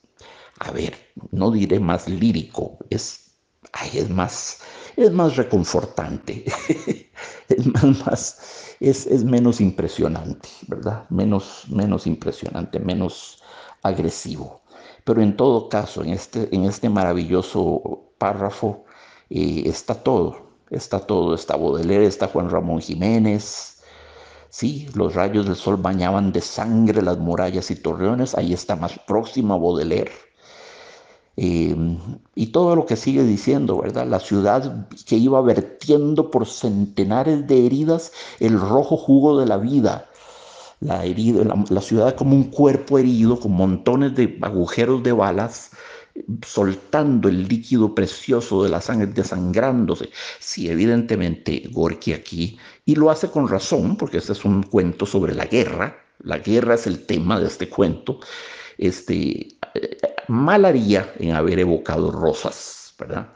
a ver, no diré más lírico, es más reconfortante, es menos impresionante, ¿verdad? Menos impresionante, menos agresivo. Pero en todo caso, en este maravilloso párrafo está todo, está Baudelaire, está Juan Ramón Jiménez. Sí, los rayos del sol bañaban de sangre las murallas y torreones, ahí está más próximo a Baudelaire. Eh, y todo lo que sigue diciendo, ¿verdad? La ciudad que iba vertiendo por centenares de heridas el rojo jugo de la vida. La ciudad como un cuerpo herido con montones de agujeros de balas, soltando el líquido precioso de la sangre, desangrándose. Sí, evidentemente Gorky aquí, y lo hace con razón, porque este es un cuento sobre la guerra es el tema de este cuento. Mal haría en haber evocado rosas, ¿verdad?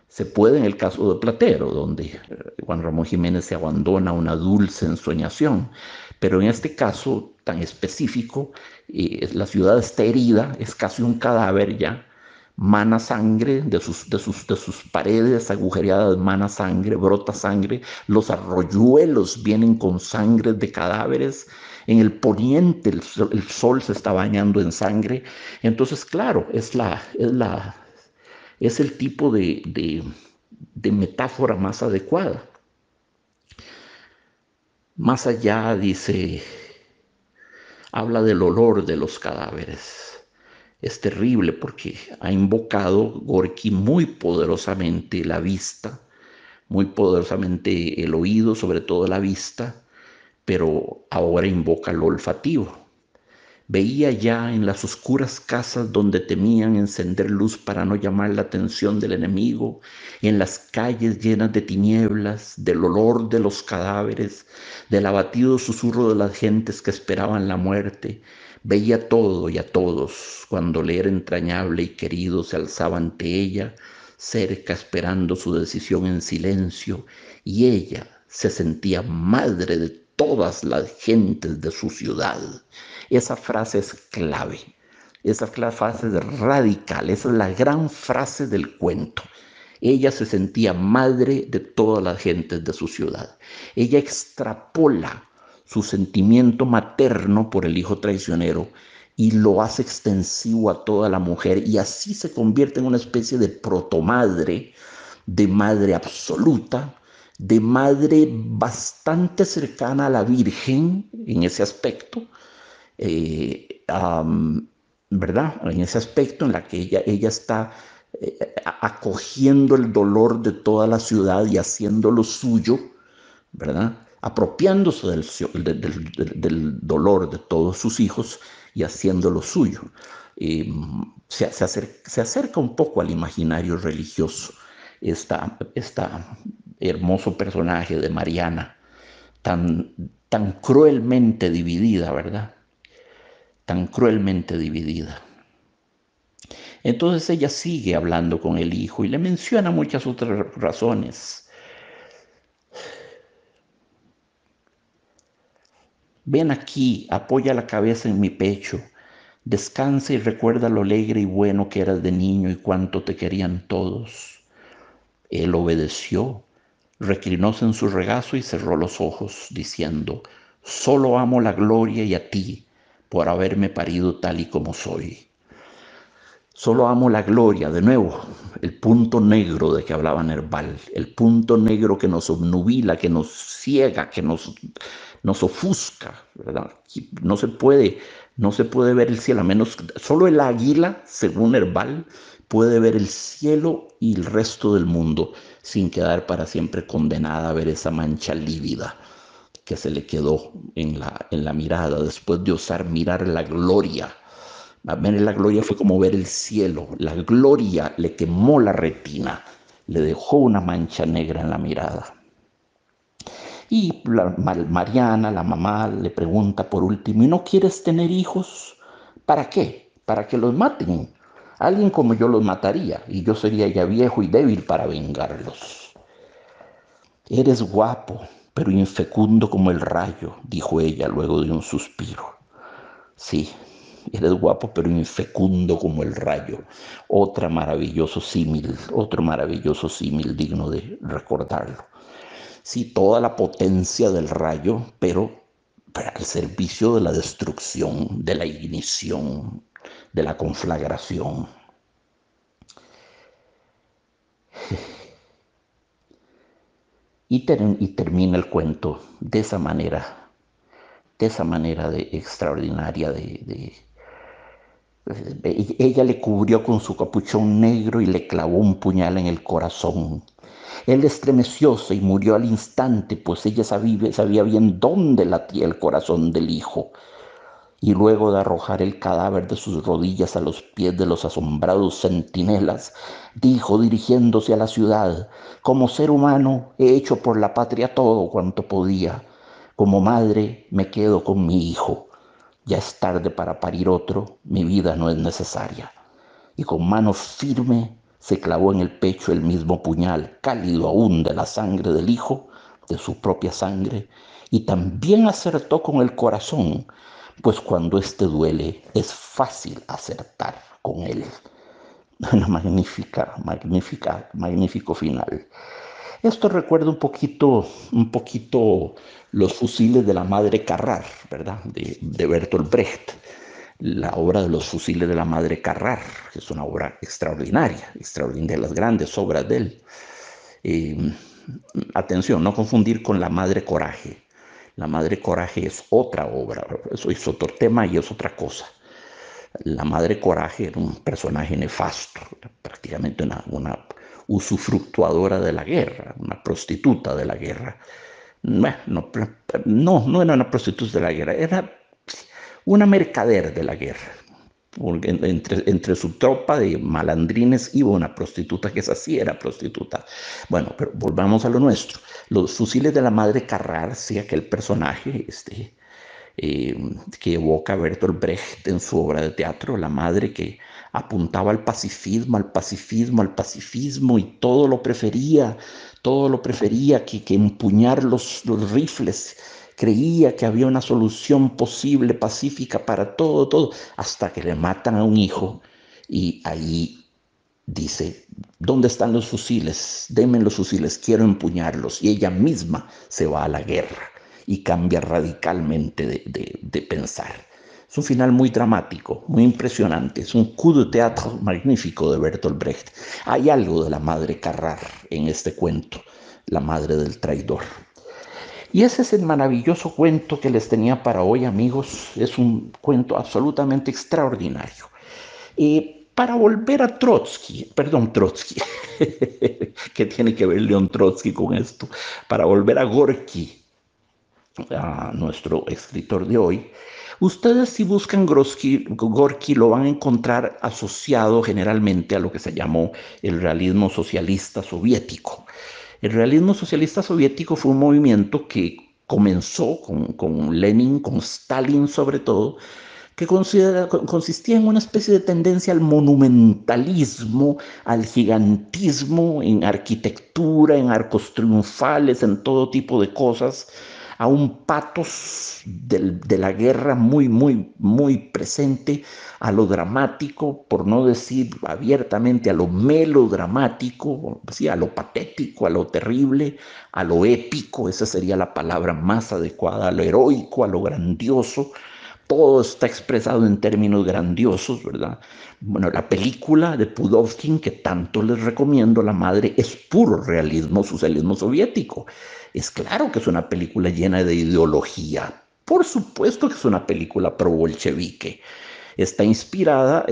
Se puede en el caso de Platero, donde Juan Ramón Jiménez se abandona a una dulce ensoñación, pero en este caso tan específico, la ciudad está herida, es casi un cadáver ya, mana sangre de sus paredes agujereadas, mana sangre, brota sangre, los arroyuelos vienen con sangre de cadáveres, en el poniente el sol se está bañando en sangre. Entonces, claro, es el tipo de metáfora más adecuada. Más allá, dice, habla del olor de los cadáveres. Es terrible porque ha invocado Gorky muy poderosamente la vista, muy poderosamente el oído, sobre todo la vista, pero ahora invoca lo olfativo. Veía ya en las oscuras casas donde temían encender luz para no llamar la atención del enemigo, en las calles llenas de tinieblas, del olor de los cadáveres, del abatido susurro de las gentes que esperaban la muerte. Veía todo y a todos, cuando le era entrañable y querido se alzaba ante ella, cerca esperando su decisión en silencio, y ella se sentía madre de todas las gentes de su ciudad. Esa frase es clave, esa frase es radical, esa es la gran frase del cuento. Ella se sentía madre de todas las gentes de su ciudad. Ella extrapola su sentimiento materno por el hijo traicionero y lo hace extensivo a toda la mujer, y así se convierte en una especie de protomadre, de madre absoluta, de madre bastante cercana a la Virgen en ese aspecto, ¿verdad? En ese aspecto en la que ella está acogiendo el dolor de toda la ciudad y haciéndolo suyo, ¿verdad? Apropiándose del dolor de todos sus hijos y haciéndolo suyo. Eh, se acerca un poco al imaginario religioso esta hermoso personaje de Mariana, tan, tan cruelmente dividida, ¿verdad? Tan cruelmente dividida. Entonces ella sigue hablando con el hijo y le menciona muchas otras razones. Ven aquí, apoya la cabeza en mi pecho, descansa y recuerda lo alegre y bueno que eras de niño y cuánto te querían todos. Él obedeció, reclinóse en su regazo y cerró los ojos, diciendo: solo amo la gloria y a ti por haberme parido tal y como soy. Solo amo la gloria, de nuevo, el punto negro de que hablaba Nerval, el punto negro que nos obnubila, que nos ciega, que nos ofusca, ¿verdad? No se puede ver el cielo, a menos solo el águila, según Nerval, puede ver el cielo y el resto del mundo sin quedar para siempre condenada a ver esa mancha lívida que se le quedó en la mirada después de osar mirar la gloria. Ver la gloria fue como ver el cielo. La gloria le quemó la retina, le dejó una mancha negra en la mirada. Y Mariana, la mamá, le pregunta por último: ¿y no quieres tener hijos? ¿Para qué? ¿Para que los maten? Alguien como yo los mataría, y yo sería ya viejo y débil para vengarlos. Eres guapo, pero infecundo como el rayo, dijo ella luego de un suspiro. Sí, eres guapo, pero infecundo como el rayo. Otro maravilloso símil digno de recordarlo. Sí, toda la potencia del rayo, pero al servicio de la destrucción, de la ignición, de la conflagración. Y termina el cuento de esa manera extraordinaria ella le cubrió con su capuchón negro y le clavó un puñal en el corazón. Él estremecióse y murió al instante, pues ella sabía bien dónde latía el corazón del hijo. Y luego de arrojar el cadáver de sus rodillas a los pies de los asombrados centinelas, dijo, dirigiéndose a la ciudad: como ser humano he hecho por la patria todo cuanto podía. Como madre me quedo con mi hijo. Ya es tarde para parir otro, mi vida no es necesaria. Y con mano firme se clavó en el pecho el mismo puñal, cálido aún de la sangre del hijo, de su propia sangre, y también acertó con el corazón, pues cuando éste duele es fácil acertar con él. Una magnífico final. Esto recuerda un poquito los fusiles de la madre Carrar, ¿verdad? De Bertolt Brecht, la obra de los fusiles de la madre Carrar, que es una obra extraordinaria, de las grandes obras de él. Eh, Atención, no confundir con la madre Coraje. La madre Coraje es otra obra, eso es otro tema y es otra cosa. La madre Coraje era un personaje nefasto, prácticamente una usufructuadora de la guerra, una prostituta de la guerra. Bueno, no era una prostituta de la guerra, era una mercader de la guerra. Entre su tropa de malandrines iba una prostituta, que esa sí era prostituta. Bueno, pero volvamos a lo nuestro. Los fusiles de la madre Carrar, sí, aquel personaje eh, que evoca Bertolt Brecht en su obra de teatro, la madre que apuntaba al pacifismo, y todo lo prefería que empuñar los rifles. Creía que había una solución posible, pacífica para todo, hasta que le matan a un hijo y ahí dice: ¿dónde están los fusiles? Denme los fusiles, quiero empuñarlos. Y ella misma se va a la guerra y cambia radicalmente de pensar. Es un final muy dramático, muy impresionante. Es un coup de théâtre magnífico de Bertolt Brecht. Hay algo de la madre Carrar en este cuento, la madre del traidor. Y ese es el maravilloso cuento que les tenía para hoy, amigos. Es un cuento absolutamente extraordinario. Para volver a Trotsky, ¿qué tiene que ver León Trotsky con esto? Para volver a Gorky, a nuestro escritor de hoy, ustedes si buscan Gorky lo van a encontrar asociado generalmente a lo que se llamó el realismo socialista soviético. El realismo socialista soviético fue un movimiento que comenzó con Lenin, con Stalin sobre todo, que consistía en una especie de tendencia al monumentalismo, al gigantismo, en arquitectura, en arcos triunfales, en todo tipo de cosas, a un patos de la guerra muy, muy, muy presente, a lo dramático, por no decir abiertamente a lo melodramático, sí, a lo patético, a lo terrible, a lo épico, esa sería la palabra más adecuada, a lo heroico, a lo grandioso. Todo está expresado en términos grandiosos, ¿verdad? Bueno, la película de Pudovkin, que tanto les recomiendo, La Madre, es puro realismo socialismo soviético. Es claro que es una película llena de ideología. Por supuesto que es una película pro-bolchevique. Está inspirada,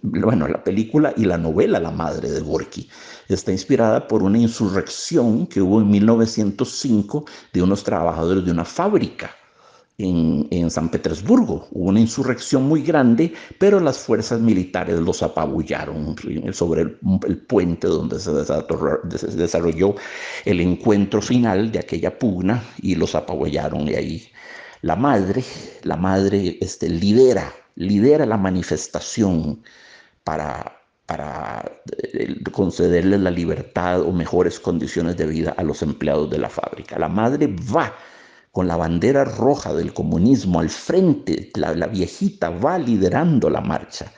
bueno, la película y la novela La Madre de Gorky está inspirada por una insurrección que hubo en 1905 de unos trabajadores de una fábrica en San Petersburgo. Hubo una insurrección muy grande, pero las fuerzas militares los apabullaron sobre el puente donde se desarrolló el encuentro final de aquella pugna y los apabullaron. Y ahí la madre lidera la manifestación para concederles la libertad o mejores condiciones de vida a los empleados de la fábrica. La madre va con la bandera roja del comunismo al frente, la viejita va liderando la marcha.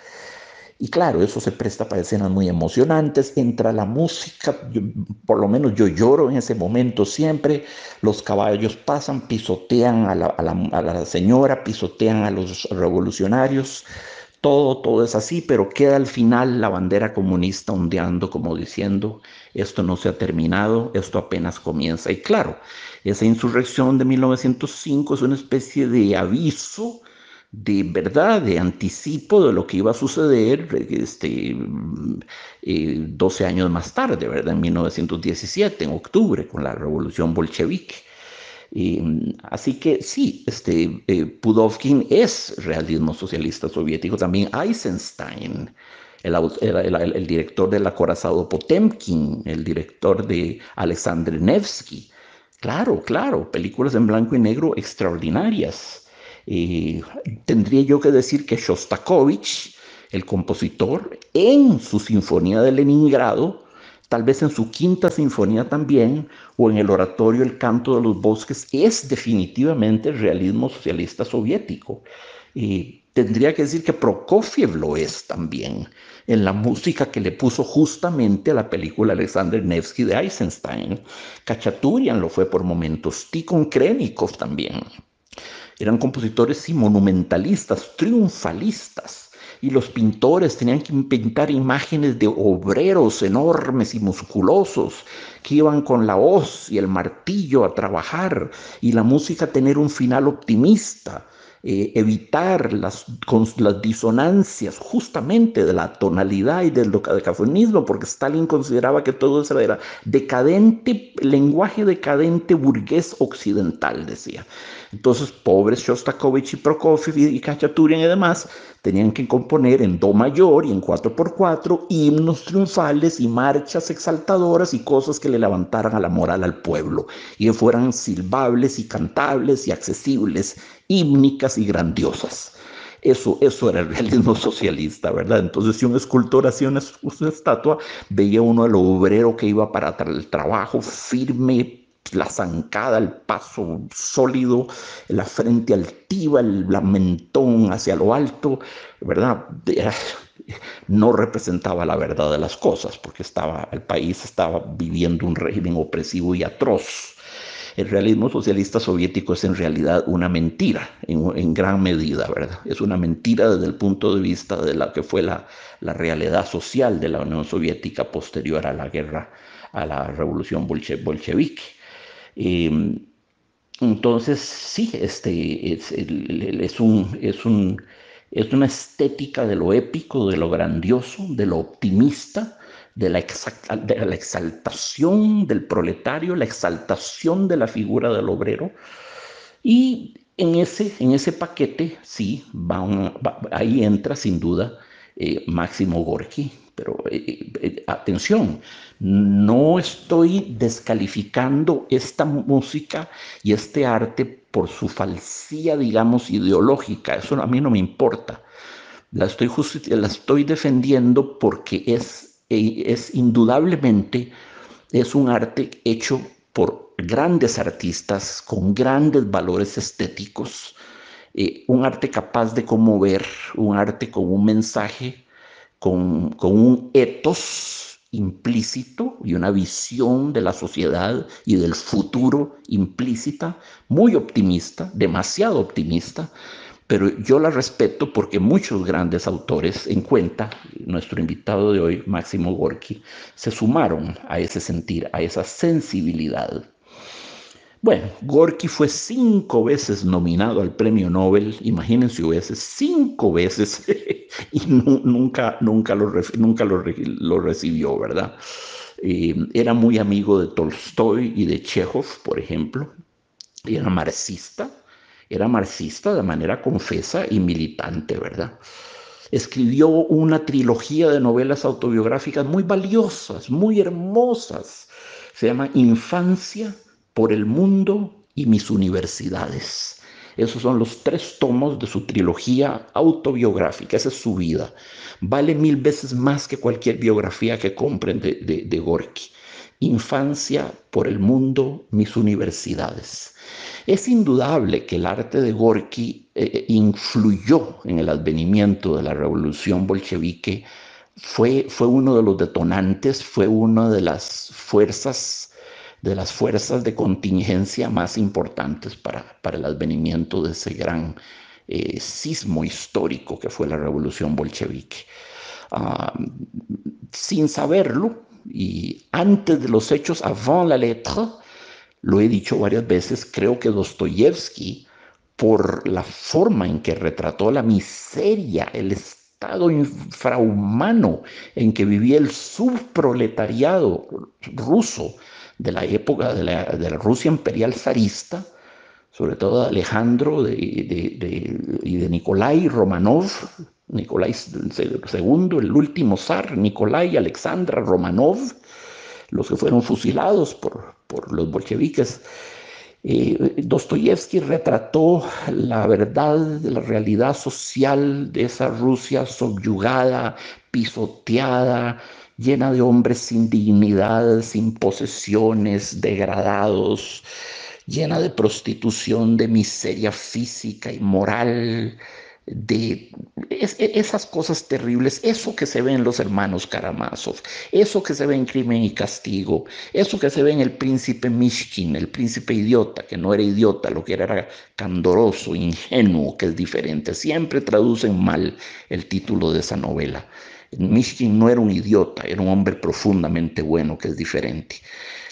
Y claro, eso se presta para escenas muy emocionantes, entra la música, por lo menos yo lloro en ese momento siempre, los caballos pasan, pisotean a la señora, pisotean a los revolucionarios, todo es así, pero queda al final la bandera comunista ondeando como diciendo, esto no se ha terminado, esto apenas comienza. Y claro, esa insurrección de 1905 es una especie de aviso de verdad, de anticipo de lo que iba a suceder 12 años más tarde, ¿verdad? En 1917, en octubre, con la revolución bolchevique. Así que sí, Pudovkin es realismo socialista soviético. También Eisenstein, el director del acorazado Potemkin, el director de Alexander Nevsky. Claro, claro, películas en blanco y negro extraordinarias. Eh, Tendría yo que decir que Shostakovich, el compositor, en su Sinfonía de Leningrado, tal vez en su quinta sinfonía también, o en el oratorio El canto de los bosques, es definitivamente realismo socialista soviético. Y tendría que decir que Prokofiev lo es también, en la música que le puso justamente a la película Alexander Nevsky de Eisenstein. Khachaturian lo fue por momentos, Tikhon Krennikov también. Eran compositores, sí, monumentalistas, triunfalistas. Y los pintores tenían que pintar imágenes de obreros enormes y musculosos que iban con la hoz y el martillo a trabajar, y la música tener un final optimista, evitar las disonancias justamente de la tonalidad y del dodecafonismo, porque Stalin consideraba que todo eso era decadente, lenguaje decadente burgués occidental, decía. Entonces, pobres Shostakovich y Prokofiev y Khachaturian y demás tenían que componer en do mayor y en 4x4 himnos triunfales y marchas exaltadoras y cosas que le levantaran a la moral al pueblo y que fueran silbables y cantables y accesibles, hímnicas y grandiosas. Eso era el realismo socialista, ¿verdad? Entonces, si un escultor hacía una estatua, veía uno al obrero que iba para el trabajo firme, la zancada, el paso sólido, la frente altiva, el mentón hacia lo alto, ¿verdad? No representaba la verdad de las cosas, porque el país estaba viviendo un régimen opresivo y atroz. El realismo socialista soviético es en realidad una mentira, en gran medida, ¿verdad? Es una mentira desde el punto de vista de la que fue la realidad social de la Unión Soviética posterior a la guerra, a la revolución bolchevique. Eh, entonces, sí, es una estética de lo épico, de lo grandioso, de lo optimista, de la exaltación del proletario, la exaltación de la figura del obrero. Y en ese paquete, sí, ahí entra sin duda Máximo Gorki. Pero atención, no estoy descalificando esta música y este arte por su falsía, digamos, ideológica. Eso a mí no me importa. La estoy defendiendo porque es indudablemente es un arte hecho por grandes artistas con grandes valores estéticos, un arte capaz de conmover, un arte con un mensaje, con un ethos implícito y una visión de la sociedad y del futuro implícita, muy optimista, demasiado optimista, pero yo la respeto porque muchos grandes autores en cuenta, nuestro invitado de hoy, Máximo Gorki, se sumaron a ese sentir, a esa sensibilidad. Bueno, Gorky fue 5 veces nominado al premio Nobel, imagínense hubiese 5 veces y nunca lo recibió, ¿verdad? Era muy amigo de Tolstoy y de Chekhov, por ejemplo, y era marxista de manera confesa y militante, ¿verdad? Escribió una trilogía de novelas autobiográficas muy valiosas, muy hermosas. Se llama Infancia, Por el Mundo y Mis Universidades. Esos son los 3 tomos de su trilogía autobiográfica. Esa es su vida. Vale 1000 veces más que cualquier biografía que compren de Gorky. Infancia, Por el Mundo, Mis Universidades. Es indudable que el arte de Gorky influyó en el advenimiento de la revolución bolchevique, fue uno de los detonantes, fue una de las fuerzas de contingencia más importantes para el advenimiento de ese gran sismo histórico que fue la revolución bolchevique. Uh, Sin saberlo, y antes de los hechos, avant la lettre, lo he dicho varias veces, creo que Dostoyevsky, por la forma en que retrató la miseria, el estado infrahumano en que vivía el subproletariado ruso de la época de la Rusia imperial zarista, sobre todo de Alejandro y de Nikolai Romanov, Nikolai II, el último zar, Nikolai Alexandra Romanov, los que fueron fusilados por los bolcheviques. Dostoyevsky retrató la verdad de la realidad social de esa Rusia subyugada, pisoteada, llena de hombres sin dignidad, sin posesiones, degradados, llena de prostitución, de miseria física y moral, esas cosas terribles, eso que se ve en los hermanos Karamazov, eso que se ve en Crimen y Castigo, eso que se ve en el príncipe Mishkin, el príncipe idiota, que no era idiota, lo que era candoroso, ingenuo, que es diferente. Siempre traducen mal el título de esa novela. Mishkin no era un idiota, era un hombre profundamente bueno, que es diferente.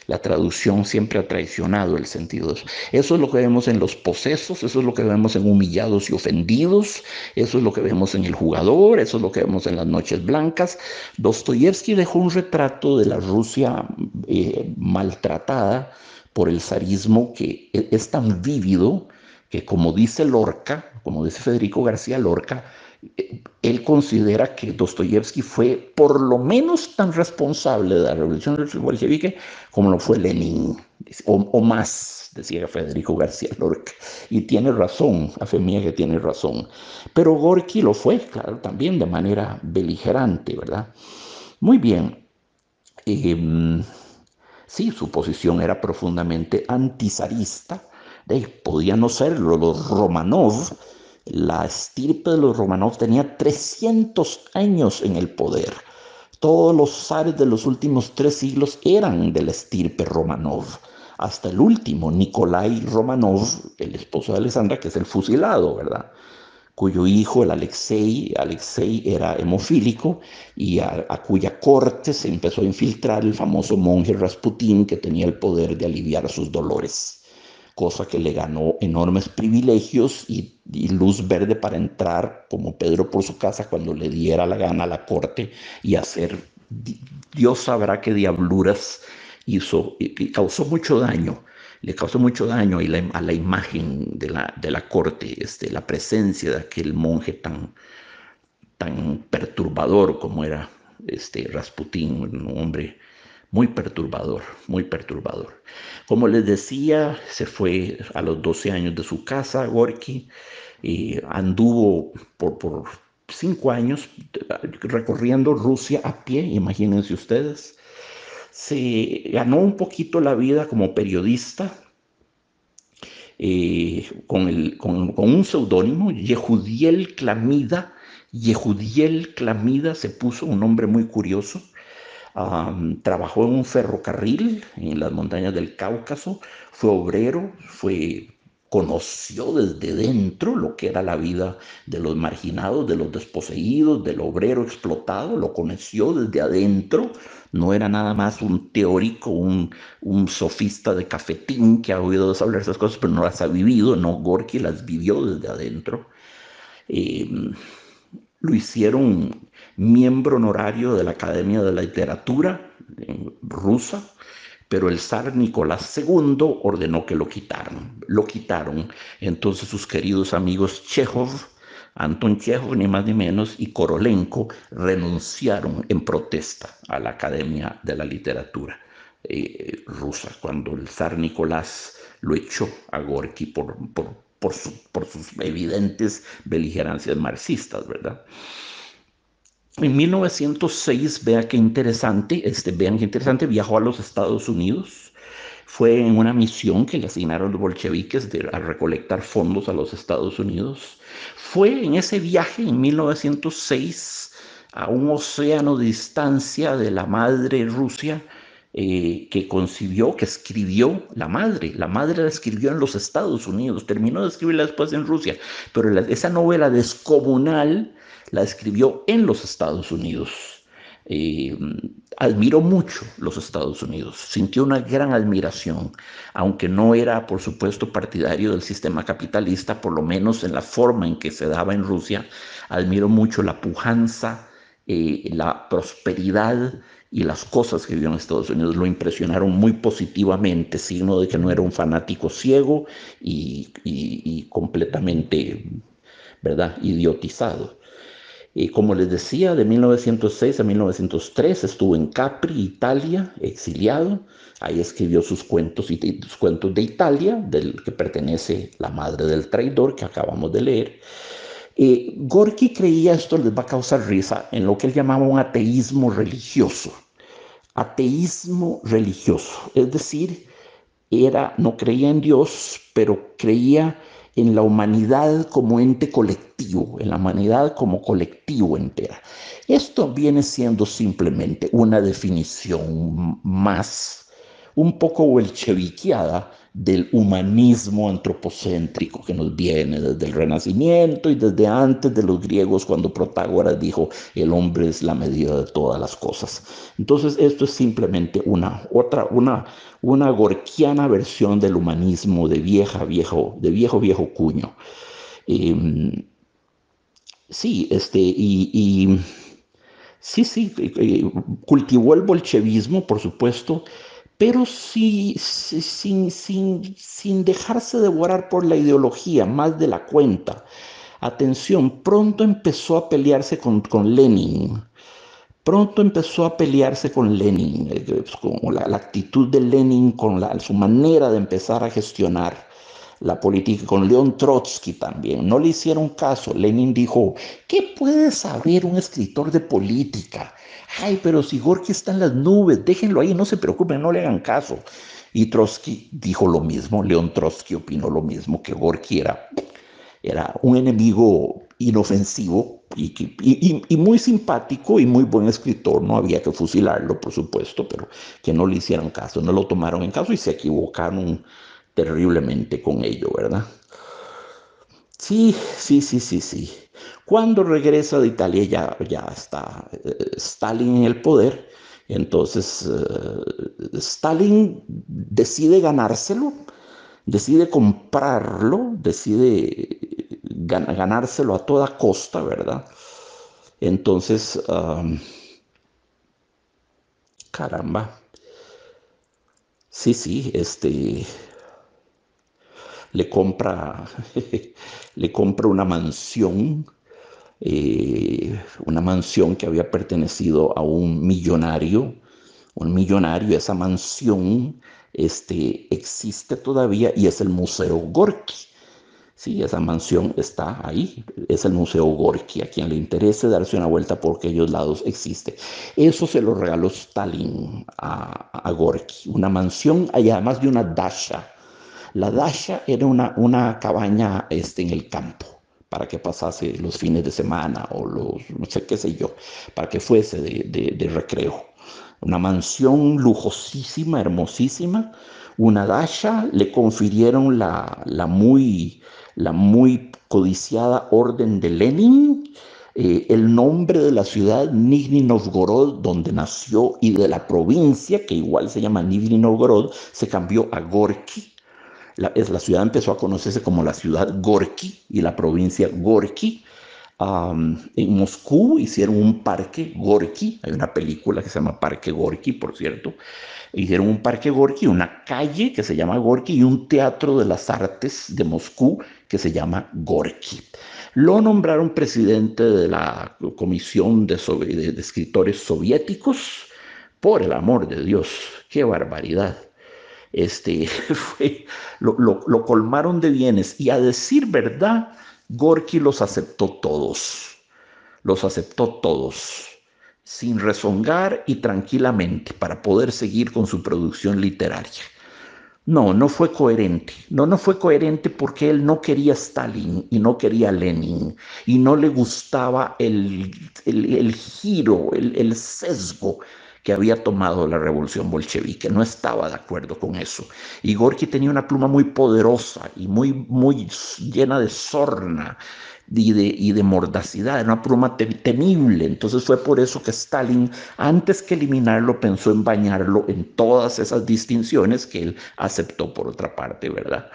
La traducción siempre ha traicionado el sentido de eso. Eso es lo que vemos en Los Posesos, eso es lo que vemos en Humillados y Ofendidos, eso es lo que vemos en El Jugador, eso es lo que vemos en Las Noches Blancas. Dostoyevsky dejó un retrato de la Rusia maltratada por el zarismo que es tan vívido que, como dice Lorca, como dice Federico García Lorca, él considera que Dostoyevsky fue por lo menos tan responsable de la revolución bolchevique como lo fue Lenin, o más, decía Federico García Lorca. Y tiene razón, a fe mía que tiene razón. Pero Gorky lo fue, claro, también de manera beligerante, ¿verdad? Muy bien. Sí, su posición era profundamente antizarista. Podía no serlo. Los Romanov, la estirpe de los Romanov tenía 300 años en el poder. Todos los zares de los últimos 3 siglos eran de la estirpe Romanov. Hasta el último, Nikolai Romanov, el esposo de Alexandra, que es el fusilado, ¿verdad? Cuyo hijo, el Alexei era hemofílico y a cuya corte se empezó a infiltrar el famoso monje Rasputín, que tenía el poder de aliviar sus dolores, cosa que le ganó enormes privilegios y luz verde para entrar como Pedro por su casa cuando le diera la gana a la corte y hacer, Dios sabrá qué diabluras hizo y causó mucho daño. Le causó mucho daño a la imagen de la corte, la presencia de aquel monje tan perturbador como era Rasputín, un hombre muy perturbador, muy perturbador. Como les decía, se fue a los 12 años de su casa, Gorky, y anduvo por 5 años recorriendo Rusia a pie, imagínense ustedes. Se ganó un poquito la vida como periodista con un seudónimo, Yehudiel Clamida. Yehudiel Clamida se puso un nombre muy curioso. Trabajó en un ferrocarril en las montañas del Cáucaso, fue obrero, conoció desde dentro lo que era la vida de los marginados, de los desposeídos, del obrero explotado, lo conoció desde adentro. No era nada más un teórico, un sofista de cafetín que ha oído hablar esas cosas, pero no las ha vivido. No, Gorky las vivió desde adentro. Eh, lo hicieron miembro honorario de la Academia de la Literatura rusa, pero el zar Nicolás II ordenó que lo quitaran. Lo quitaron. Entonces sus queridos amigos Chekhov, Anton Chekhov, ni más ni menos, y Korolenko renunciaron en protesta a la Academia de la Literatura rusa, cuando el zar Nicolás lo echó a Gorky por sus evidentes beligerancias marxistas, ¿verdad? En 1906, vean qué interesante, viajó a los Estados Unidos. Fue en una misión que le asignaron los bolcheviques a recolectar fondos a los Estados Unidos. Fue en ese viaje, en 1906, a un océano de distancia de la madre Rusia, que concibió, que escribió la madre. La madre la escribió en los Estados Unidos, terminó de escribirla después en Rusia, pero esa novela descomunal la escribió en los Estados Unidos. Eh, Admiró mucho los Estados Unidos, sintió una gran admiración, aunque no era, por supuesto, partidario del sistema capitalista, por lo menos en la forma en que se daba en Rusia. Admiró mucho la pujanza, la prosperidad y las cosas que vio en Estados Unidos. Lo impresionaron muy positivamente, signo de que no era un fanático ciego y completamente, ¿verdad?, idiotizado. Como les decía, de 1906 a 1903 estuvo en Capri, Italia, exiliado. Ahí escribió sus cuentos y sus cuentos de Italia, del que pertenece La madre del traidor, que acabamos de leer. Gorky creía, esto les va a causar risa, en lo que él llamaba un ateísmo religioso. Ateísmo religioso, es decir, no creía en Dios, pero creía en la humanidad como ente colectivo, en la humanidad como colectivo entera. Esto viene siendo simplemente una definición más, un poco bolcheviqueada del humanismo antropocéntrico que nos viene desde el Renacimiento y desde antes de los griegos, cuando Protágoras dijo el hombre es la medida de todas las cosas. Entonces esto es simplemente una gorkiana versión del humanismo de viejo cuño. Eh, sí, sí, cultivó el bolchevismo, por supuesto, pero sí, sin dejarse devorar por la ideología, más de la cuenta. Atención, pronto empezó a pelearse con Lenin. Pronto empezó a pelearse con Lenin, con la actitud de Lenin, su manera de empezar a gestionar la política, con León Trotsky también. No le hicieron caso. Lenin dijo, ¿qué puede saber un escritor de política? Ay, pero si Gorky está en las nubes, déjenlo ahí, no se preocupen, no le hagan caso. Y Trotsky dijo lo mismo, León Trotsky opinó lo mismo, que Gorky era un enemigo inofensivo y muy simpático y muy buen escritor. No había que fusilarlo, por supuesto, pero que no le hicieron caso, no lo tomaron en caso y se equivocaron terriblemente con ello, ¿verdad? Sí, sí, sí, sí, sí. Cuando regresa de Italia ya está Stalin en el poder. Entonces Stalin decide ganárselo, decide comprarlo, decide ganárselo a toda costa, ¿verdad? Entonces, caramba, sí, sí, le compra, le compra una mansión que había pertenecido a un millonario. Esa mansión existe todavía y es el Museo Gorky. Sí, esa mansión está ahí. Es el Museo Gorky. A quien le interese darse una vuelta por aquellos lados existe. Eso se lo regaló Stalin a Gorky. Una mansión y además de una dasha. La dasha era una cabaña en el campo para que pasase los fines de semana o no sé qué sé yo, para que fuese de recreo. Una mansión lujosísima, hermosísima. Una dasha, le confirieron la muy codiciada Orden de Lenin, el nombre de la ciudad Nizhny Novgorod, donde nació, y de la provincia, que igual se llama Nizhny Novgorod, se cambió a Gorky. La ciudad empezó a conocerse como la ciudad Gorky y la provincia Gorky. En Moscú hicieron un parque Gorky, hay una película que se llama Parque Gorky, por cierto. Hicieron un parque Gorky, una calle que se llama Gorky y un teatro de las artes de Moscú que se llama Gorky. Lo nombraron presidente de la Comisión de Escritores Soviéticos. Por el amor de Dios, qué barbaridad. Fue, lo colmaron de bienes y, a decir verdad, Gorky los aceptó todos, sin rezongar y tranquilamente, para poder seguir con su producción literaria. No, no fue coherente. No fue coherente porque él no quería Stalin y no quería Lenin y no le gustaba el giro, el sesgo que había tomado la revolución bolchevique. No estaba de acuerdo con eso. Y Gorky tenía una pluma muy poderosa y muy llena de sorna y de mordacidad, era una pluma temible. Entonces fue por eso que Stalin, antes que eliminarlo, pensó en bañarlo en todas esas distinciones que él aceptó por otra parte, ¿verdad?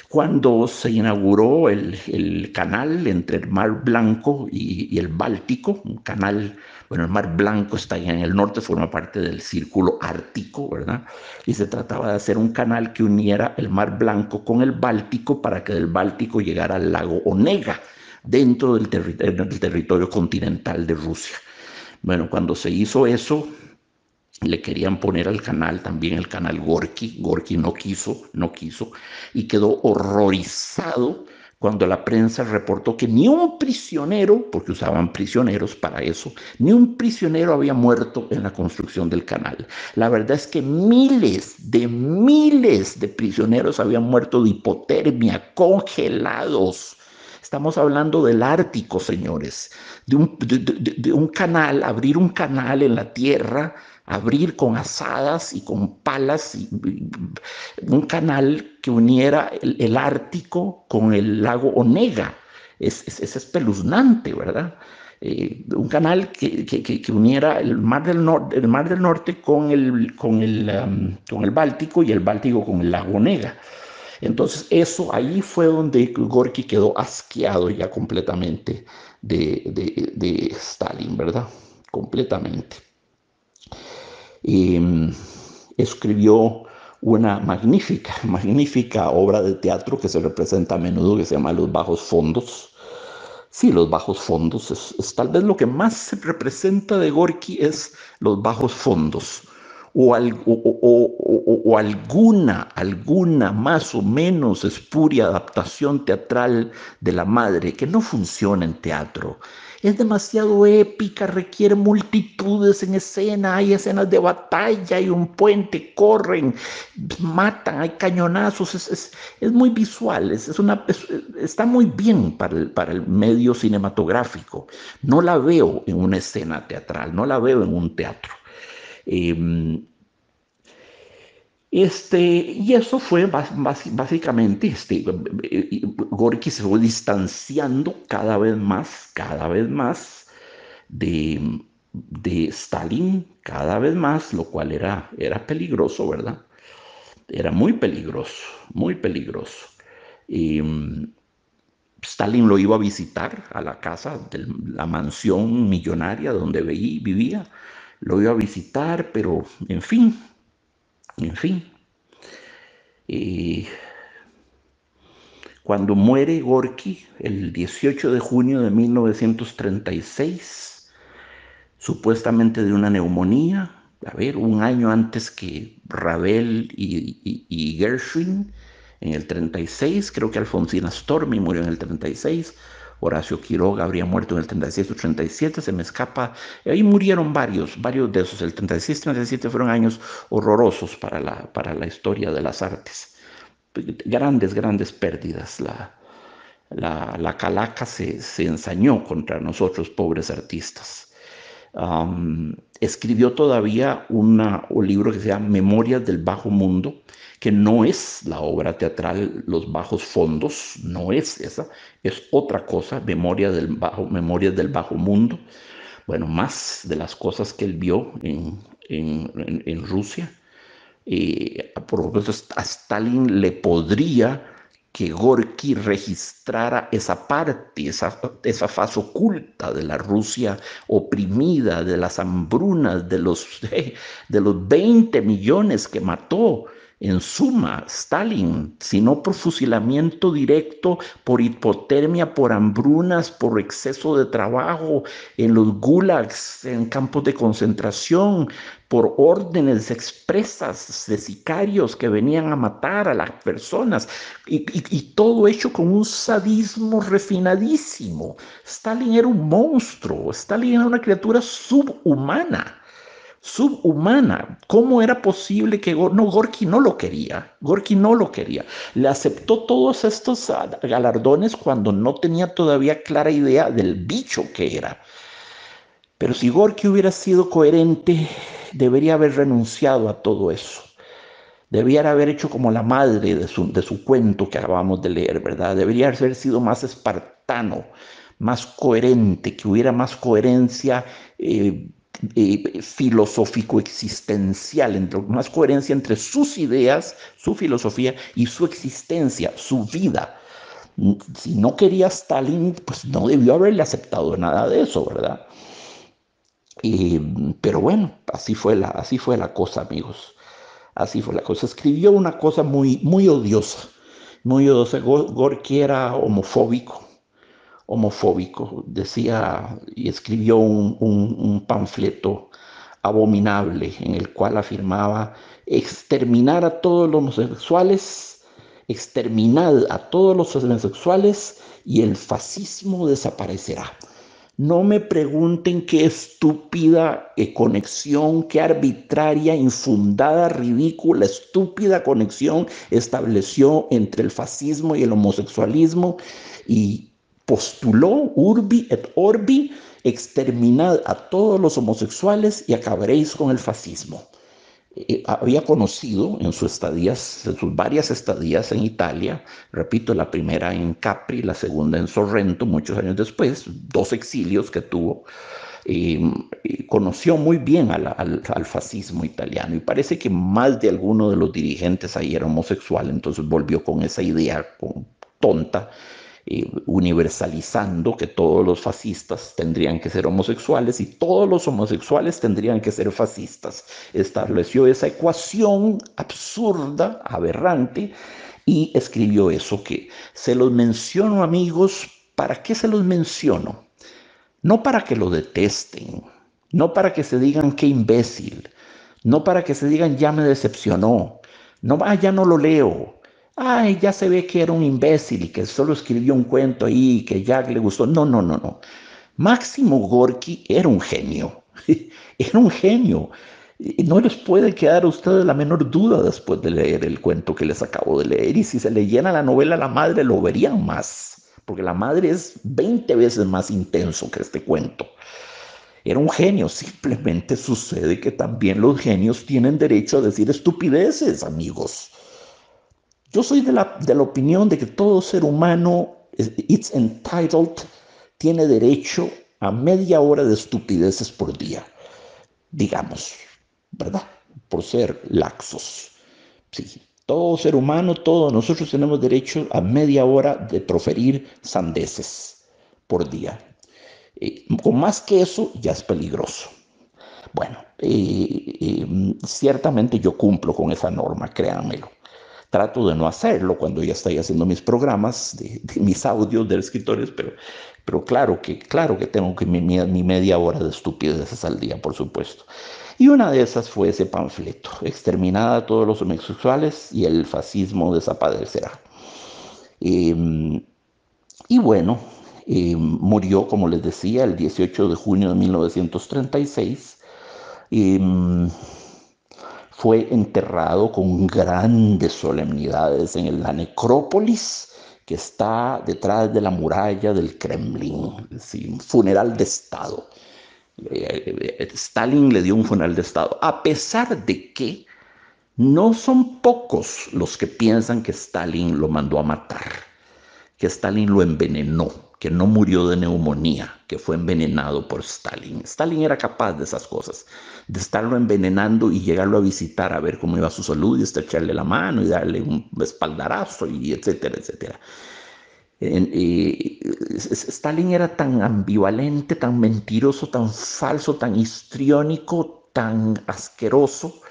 Cuando se inauguró el canal entre el Mar Blanco y el Báltico, un canal, bueno, el Mar Blanco está en el norte, forma parte del Círculo Ártico, ¿verdad? Y se trataba de hacer un canal que uniera el Mar Blanco con el Báltico para que del Báltico llegara al lago Onega, dentro del territorio continental de Rusia. Bueno, cuando se hizo eso, le querían poner al canal también el canal Gorky. Gorky no quiso, y quedó horrorizado cuando la prensa reportó que ni un prisionero, porque usaban prisioneros para eso, ni un prisionero había muerto en la construcción del canal. La verdad es que miles de prisioneros habían muerto de hipotermia, congelados. Estamos hablando del Ártico, señores, de un canal, abrir un canal en la tierra, abrir con azadas y con palas un canal que uniera el Ártico con el lago Onega. Es espeluznante, ¿verdad? Un canal que uniera el mar del Norte con el Báltico y el Báltico con el lago Onega. Entonces, ahí fue donde Gorky quedó asqueado ya completamente de Stalin, ¿verdad? Completamente. Eh, Escribió una magnífica obra de teatro que se representa a menudo, que se llama Los Bajos Fondos. Sí, Los Bajos Fondos es tal vez lo que más se representa de Gorky, es Los Bajos Fondos. O alguna más o menos espuria adaptación teatral de La Madre, que no funciona en teatro. Es demasiado épica, requiere multitudes en escena, hay escenas de batalla, hay un puente, corren, matan, hay cañonazos, es muy visual, está muy bien para el medio cinematográfico. No la veo en una escena teatral, no la veo en un teatro. Eh, y eso fue básicamente, Gorky se fue distanciando cada vez más de Stalin, cada vez más, lo cual era peligroso, ¿verdad? Era muy peligroso, muy peligroso. Y Stalin lo iba a visitar a la casa de la mansión millonaria donde vivía, lo iba a visitar, pero en fin. Y cuando muere Gorky, el 18 de junio de 1936, supuestamente de una neumonía, a ver, un año antes que Ravel y Gershwin, en el 36, creo que Alfonsina Storni murió en el 36, Horacio Quiroga habría muerto en el 36 o 37, se me escapa. Ahí murieron varios de esos. El 36 y 37 fueron años horrorosos para la historia de las artes. Grandes pérdidas. La calaca se ensañó contra nosotros, pobres artistas. Escribió todavía un libro que se llama Memorias del Bajo Mundo, que no es la obra teatral Los Bajos Fondos, no es esa, es otra cosa, Memorias del Bajo Mundo. Bueno, más de las cosas que él vio en Rusia. Por supuesto, a Stalin le podría que Gorky registrara esa parte, esa faz oculta de la Rusia oprimida, de las hambrunas, de los 20 millones que mató. En suma, Stalin, si no por fusilamiento directo, por hipotermia, por hambrunas, por exceso de trabajo en los gulags, en campos de concentración, por órdenes expresas de sicarios que venían a matar a las personas, y todo hecho con un sadismo refinadísimo. Stalin era un monstruo, Stalin era una criatura subhumana. Subhumana. ¿Cómo era posible que Gorky no lo quería? Gorky no lo quería. Le aceptó todos estos galardones cuando no tenía todavía clara idea del bicho que era. Pero si Gorky hubiera sido coherente, debería haber renunciado a todo eso. Debería haber hecho como la madre de su cuento que acabamos de leer, ¿verdad? Debería haber sido más espartano, más coherente, que hubiera más coherencia filosófico-existencial, más coherencia entre sus ideas, su filosofía y su existencia, su vida. Si no quería Stalin, pues no debió haberle aceptado nada de eso, ¿verdad? Pero bueno, así fue la cosa, amigos. Así fue la cosa. Escribió una cosa muy odiosa, muy odiosa. Gorky era homofóbico, decía y escribió un panfleto abominable en el cual afirmaba exterminar a todos los homosexuales, exterminar a todos los homosexuales y el fascismo desaparecerá. No me pregunten qué estúpida conexión, qué arbitraria, infundada, ridícula, estúpida conexión estableció entre el fascismo y el homosexualismo y postuló urbi et orbi, exterminad a todos los homosexuales y acabaréis con el fascismo. Había conocido en sus varias estadías en Italia, repito, la primera en Capri, la segunda en Sorrento, muchos años después, 2 exilios que tuvo, conoció muy bien al fascismo italiano y parece que más de alguno de los dirigentes ahí era homosexual, entonces volvió con esa idea tonta, universalizando que todos los fascistas tendrían que ser homosexuales y todos los homosexuales tendrían que ser fascistas. Estableció esa ecuación absurda, aberrante, y escribió eso que se los menciono, amigos. ¿Para qué se los menciono? No para que lo detesten, no para que se digan qué imbécil, no para que se digan ya me decepcionó, no, ya no lo leo, ay, ya se ve que era un imbécil y que solo escribió un cuento ahí y que ya le gustó. No, no, no, no. Máximo Gorky era un genio, era un genio. No les puede quedar a ustedes la menor duda después de leer el cuento que les acabo de leer. Y si se leyeran la novela La Madre, lo verían más, porque La Madre es 20 veces más intenso que este cuento. Era un genio, simplemente sucede que también los genios tienen derecho a decir estupideces, amigos. Yo soy de la opinión de que todo ser humano, it's entitled, tiene derecho a media hora de estupideces por día, digamos, ¿verdad? Por ser laxos. Sí, todo ser humano, todos nosotros tenemos derecho a media hora de proferir sandeces por día. Con más que eso ya es peligroso. Bueno, ciertamente yo cumplo con esa norma, créanmelo. Trato de no hacerlo cuando ya estoy haciendo mis programas, de mis audios de escritores, pero claro que tengo que mi media hora de estupideces al día, por supuesto. Y una de esas fue ese panfleto, exterminada a todos los homosexuales y el fascismo desaparecerá. Eh, y bueno, murió, como les decía, el 18 de junio de 1936. Eh, Fue enterrado con grandes solemnidades en la necrópolis que está detrás de la muralla del Kremlin. Sí, un funeral de Estado. Stalin le dio un funeral de Estado, a pesar de que no son pocos los que piensan que Stalin lo mandó a matar, que Stalin lo envenenó, que no murió de neumonía, que fue envenenado por Stalin. Stalin era capaz de esas cosas, de estarlo envenenando y llegarlo a visitar a ver cómo iba su salud y estrecharle la mano y darle un espaldarazo y etcétera, etcétera. Stalin era tan ambivalente, tan mentiroso, tan falso, tan histriónico, tan asqueroso.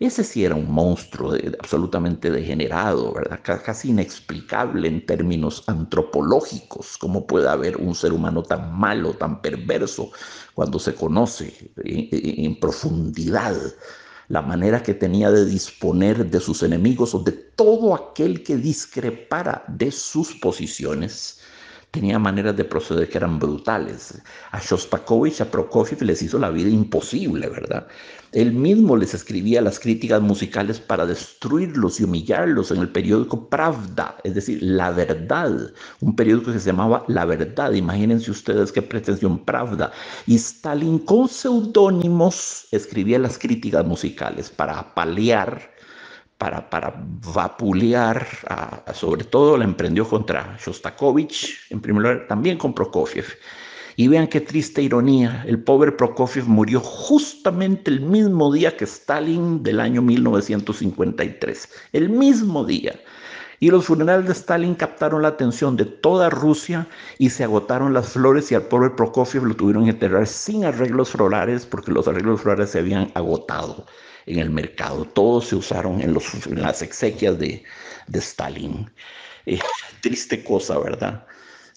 Ese sí era un monstruo absolutamente degenerado, ¿verdad? Casi inexplicable en términos antropológicos. ¿Cómo puede haber un ser humano tan malo, tan perverso, cuando se conoce en profundidad la manera que tenía de disponer de sus enemigos o de todo aquel que discrepara de sus posiciones? Tenía maneras de proceder que eran brutales. A Shostakovich, a Prokofiev les hizo la vida imposible, ¿verdad? Él mismo les escribía las críticas musicales para destruirlos y humillarlos en el periódico Pravda, es decir, La Verdad, un periódico que se llamaba La Verdad. Imagínense ustedes qué pretensión, Pravda. Y Stalin con seudónimos escribía las críticas musicales para apalear, para vapulear, sobre todo la emprendió contra Shostakovich, en primer lugar, también con Prokofiev. Y vean qué triste ironía, el pobre Prokofiev murió justamente el mismo día que Stalin del año 1953, el mismo día. Y los funerales de Stalin captaron la atención de toda Rusia y se agotaron las flores y al pobre Prokofiev lo tuvieron que enterrar sin arreglos florales porque los arreglos florales se habían agotado en el mercado. Todos se usaron en las exequias de Stalin. Eh, Triste cosa, ¿verdad?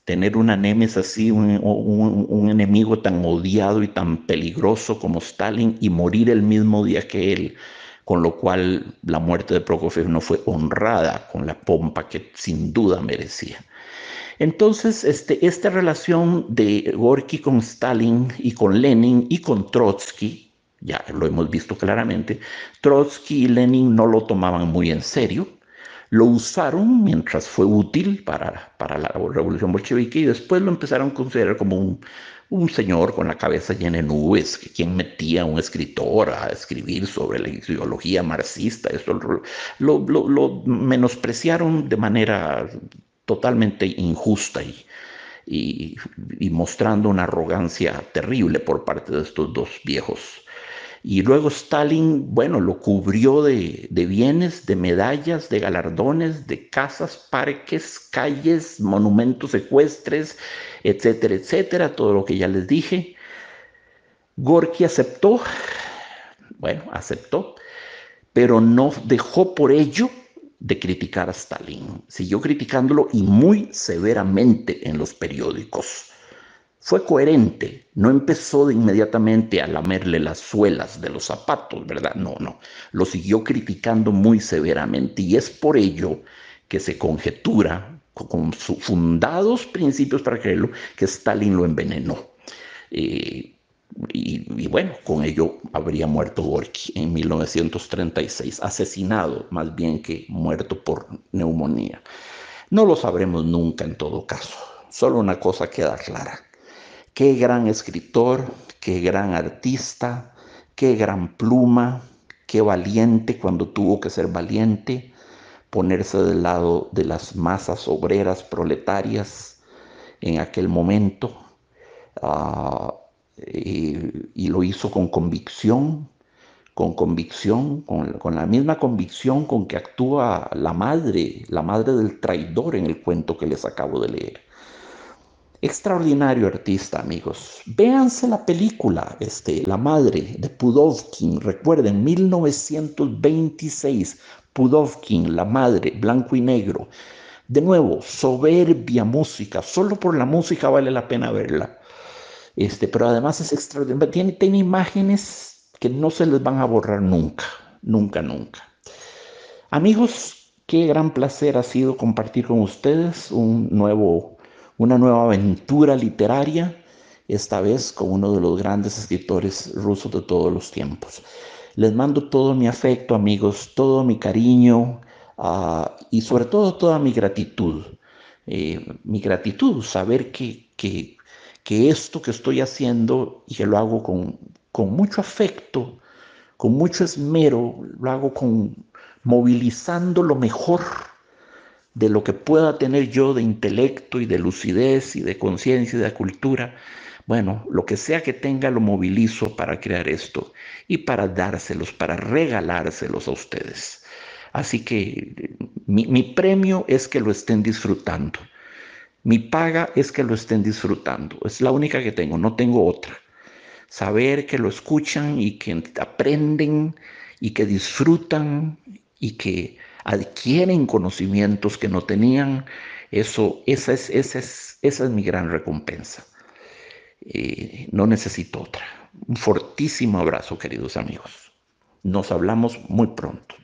Tener una némesis así, un enemigo tan odiado y tan peligroso como Stalin y morir el mismo día que él, con lo cual la muerte de Prokofiev no fue honrada con la pompa que sin duda merecía. Entonces, esta relación de Gorky con Stalin y con Lenin y con Trotsky, ya lo hemos visto claramente, Trotsky y Lenin no lo tomaban muy en serio, lo usaron mientras fue útil para la revolución bolchevique y después lo empezaron a considerar como un señor con la cabeza llena de nubes, quien metía a un escritor a escribir sobre la ideología marxista. Esto lo menospreciaron de manera totalmente injusta y mostrando una arrogancia terrible por parte de estos dos viejos. Y luego Stalin, bueno, lo cubrió de bienes, de medallas, de galardones, de casas, parques, calles, monumentos ecuestres, etcétera, etcétera, todo lo que ya les dije. Gorky aceptó, bueno, aceptó, pero no dejó por ello de criticar a Stalin. Siguió criticándolo y muy severamente en los periódicos. Fue coherente, no empezó de inmediatamente a lamerle las suelas de los zapatos, ¿verdad? No, no, lo siguió criticando muy severamente y es por ello que se conjetura con fundados principios para creerlo que Stalin lo envenenó. Eh, y bueno, con ello habría muerto Gorky en 1936, asesinado más bien que muerto por neumonía. No lo sabremos nunca en todo caso. Solo una cosa queda clara. Qué gran escritor, qué gran artista, qué gran pluma, qué valiente cuando tuvo que ser valiente, ponerse del lado de las masas obreras proletarias en aquel momento. Uh, y lo hizo con la misma convicción con que actúa la madre del traidor en el cuento que les acabo de leer. Extraordinario artista, amigos. Véanse la película, La madre de Pudovkin, recuerden, 1926, Pudovkin, La Madre, Blanco y Negro. De nuevo, soberbia música, solo por la música vale la pena verla. Pero además es extraordinario, tiene imágenes que no se les van a borrar nunca, nunca, nunca. Amigos, qué gran placer ha sido compartir con ustedes una nueva aventura literaria, esta vez con uno de los grandes escritores rusos de todos los tiempos. Les mando todo mi afecto, amigos, todo mi cariño, y sobre todo toda mi gratitud. Mi gratitud, saber que esto que estoy haciendo y que lo hago con mucho afecto, con mucho esmero, lo hago movilizando lo mejor de lo que pueda tener yo de intelecto y de lucidez y de conciencia y de cultura. Bueno, lo que sea que tenga lo movilizo para crear esto y para dárselos, para regalárselos a ustedes. Así que mi premio es que lo estén disfrutando. Mi paga es que lo estén disfrutando. Es la única que tengo, no tengo otra. Saber que lo escuchan y que aprenden y que disfrutan y que adquieren conocimientos que no tenían, esa es mi gran recompensa. No necesito otra. Un fortísimo abrazo, queridos amigos. Nos hablamos muy pronto.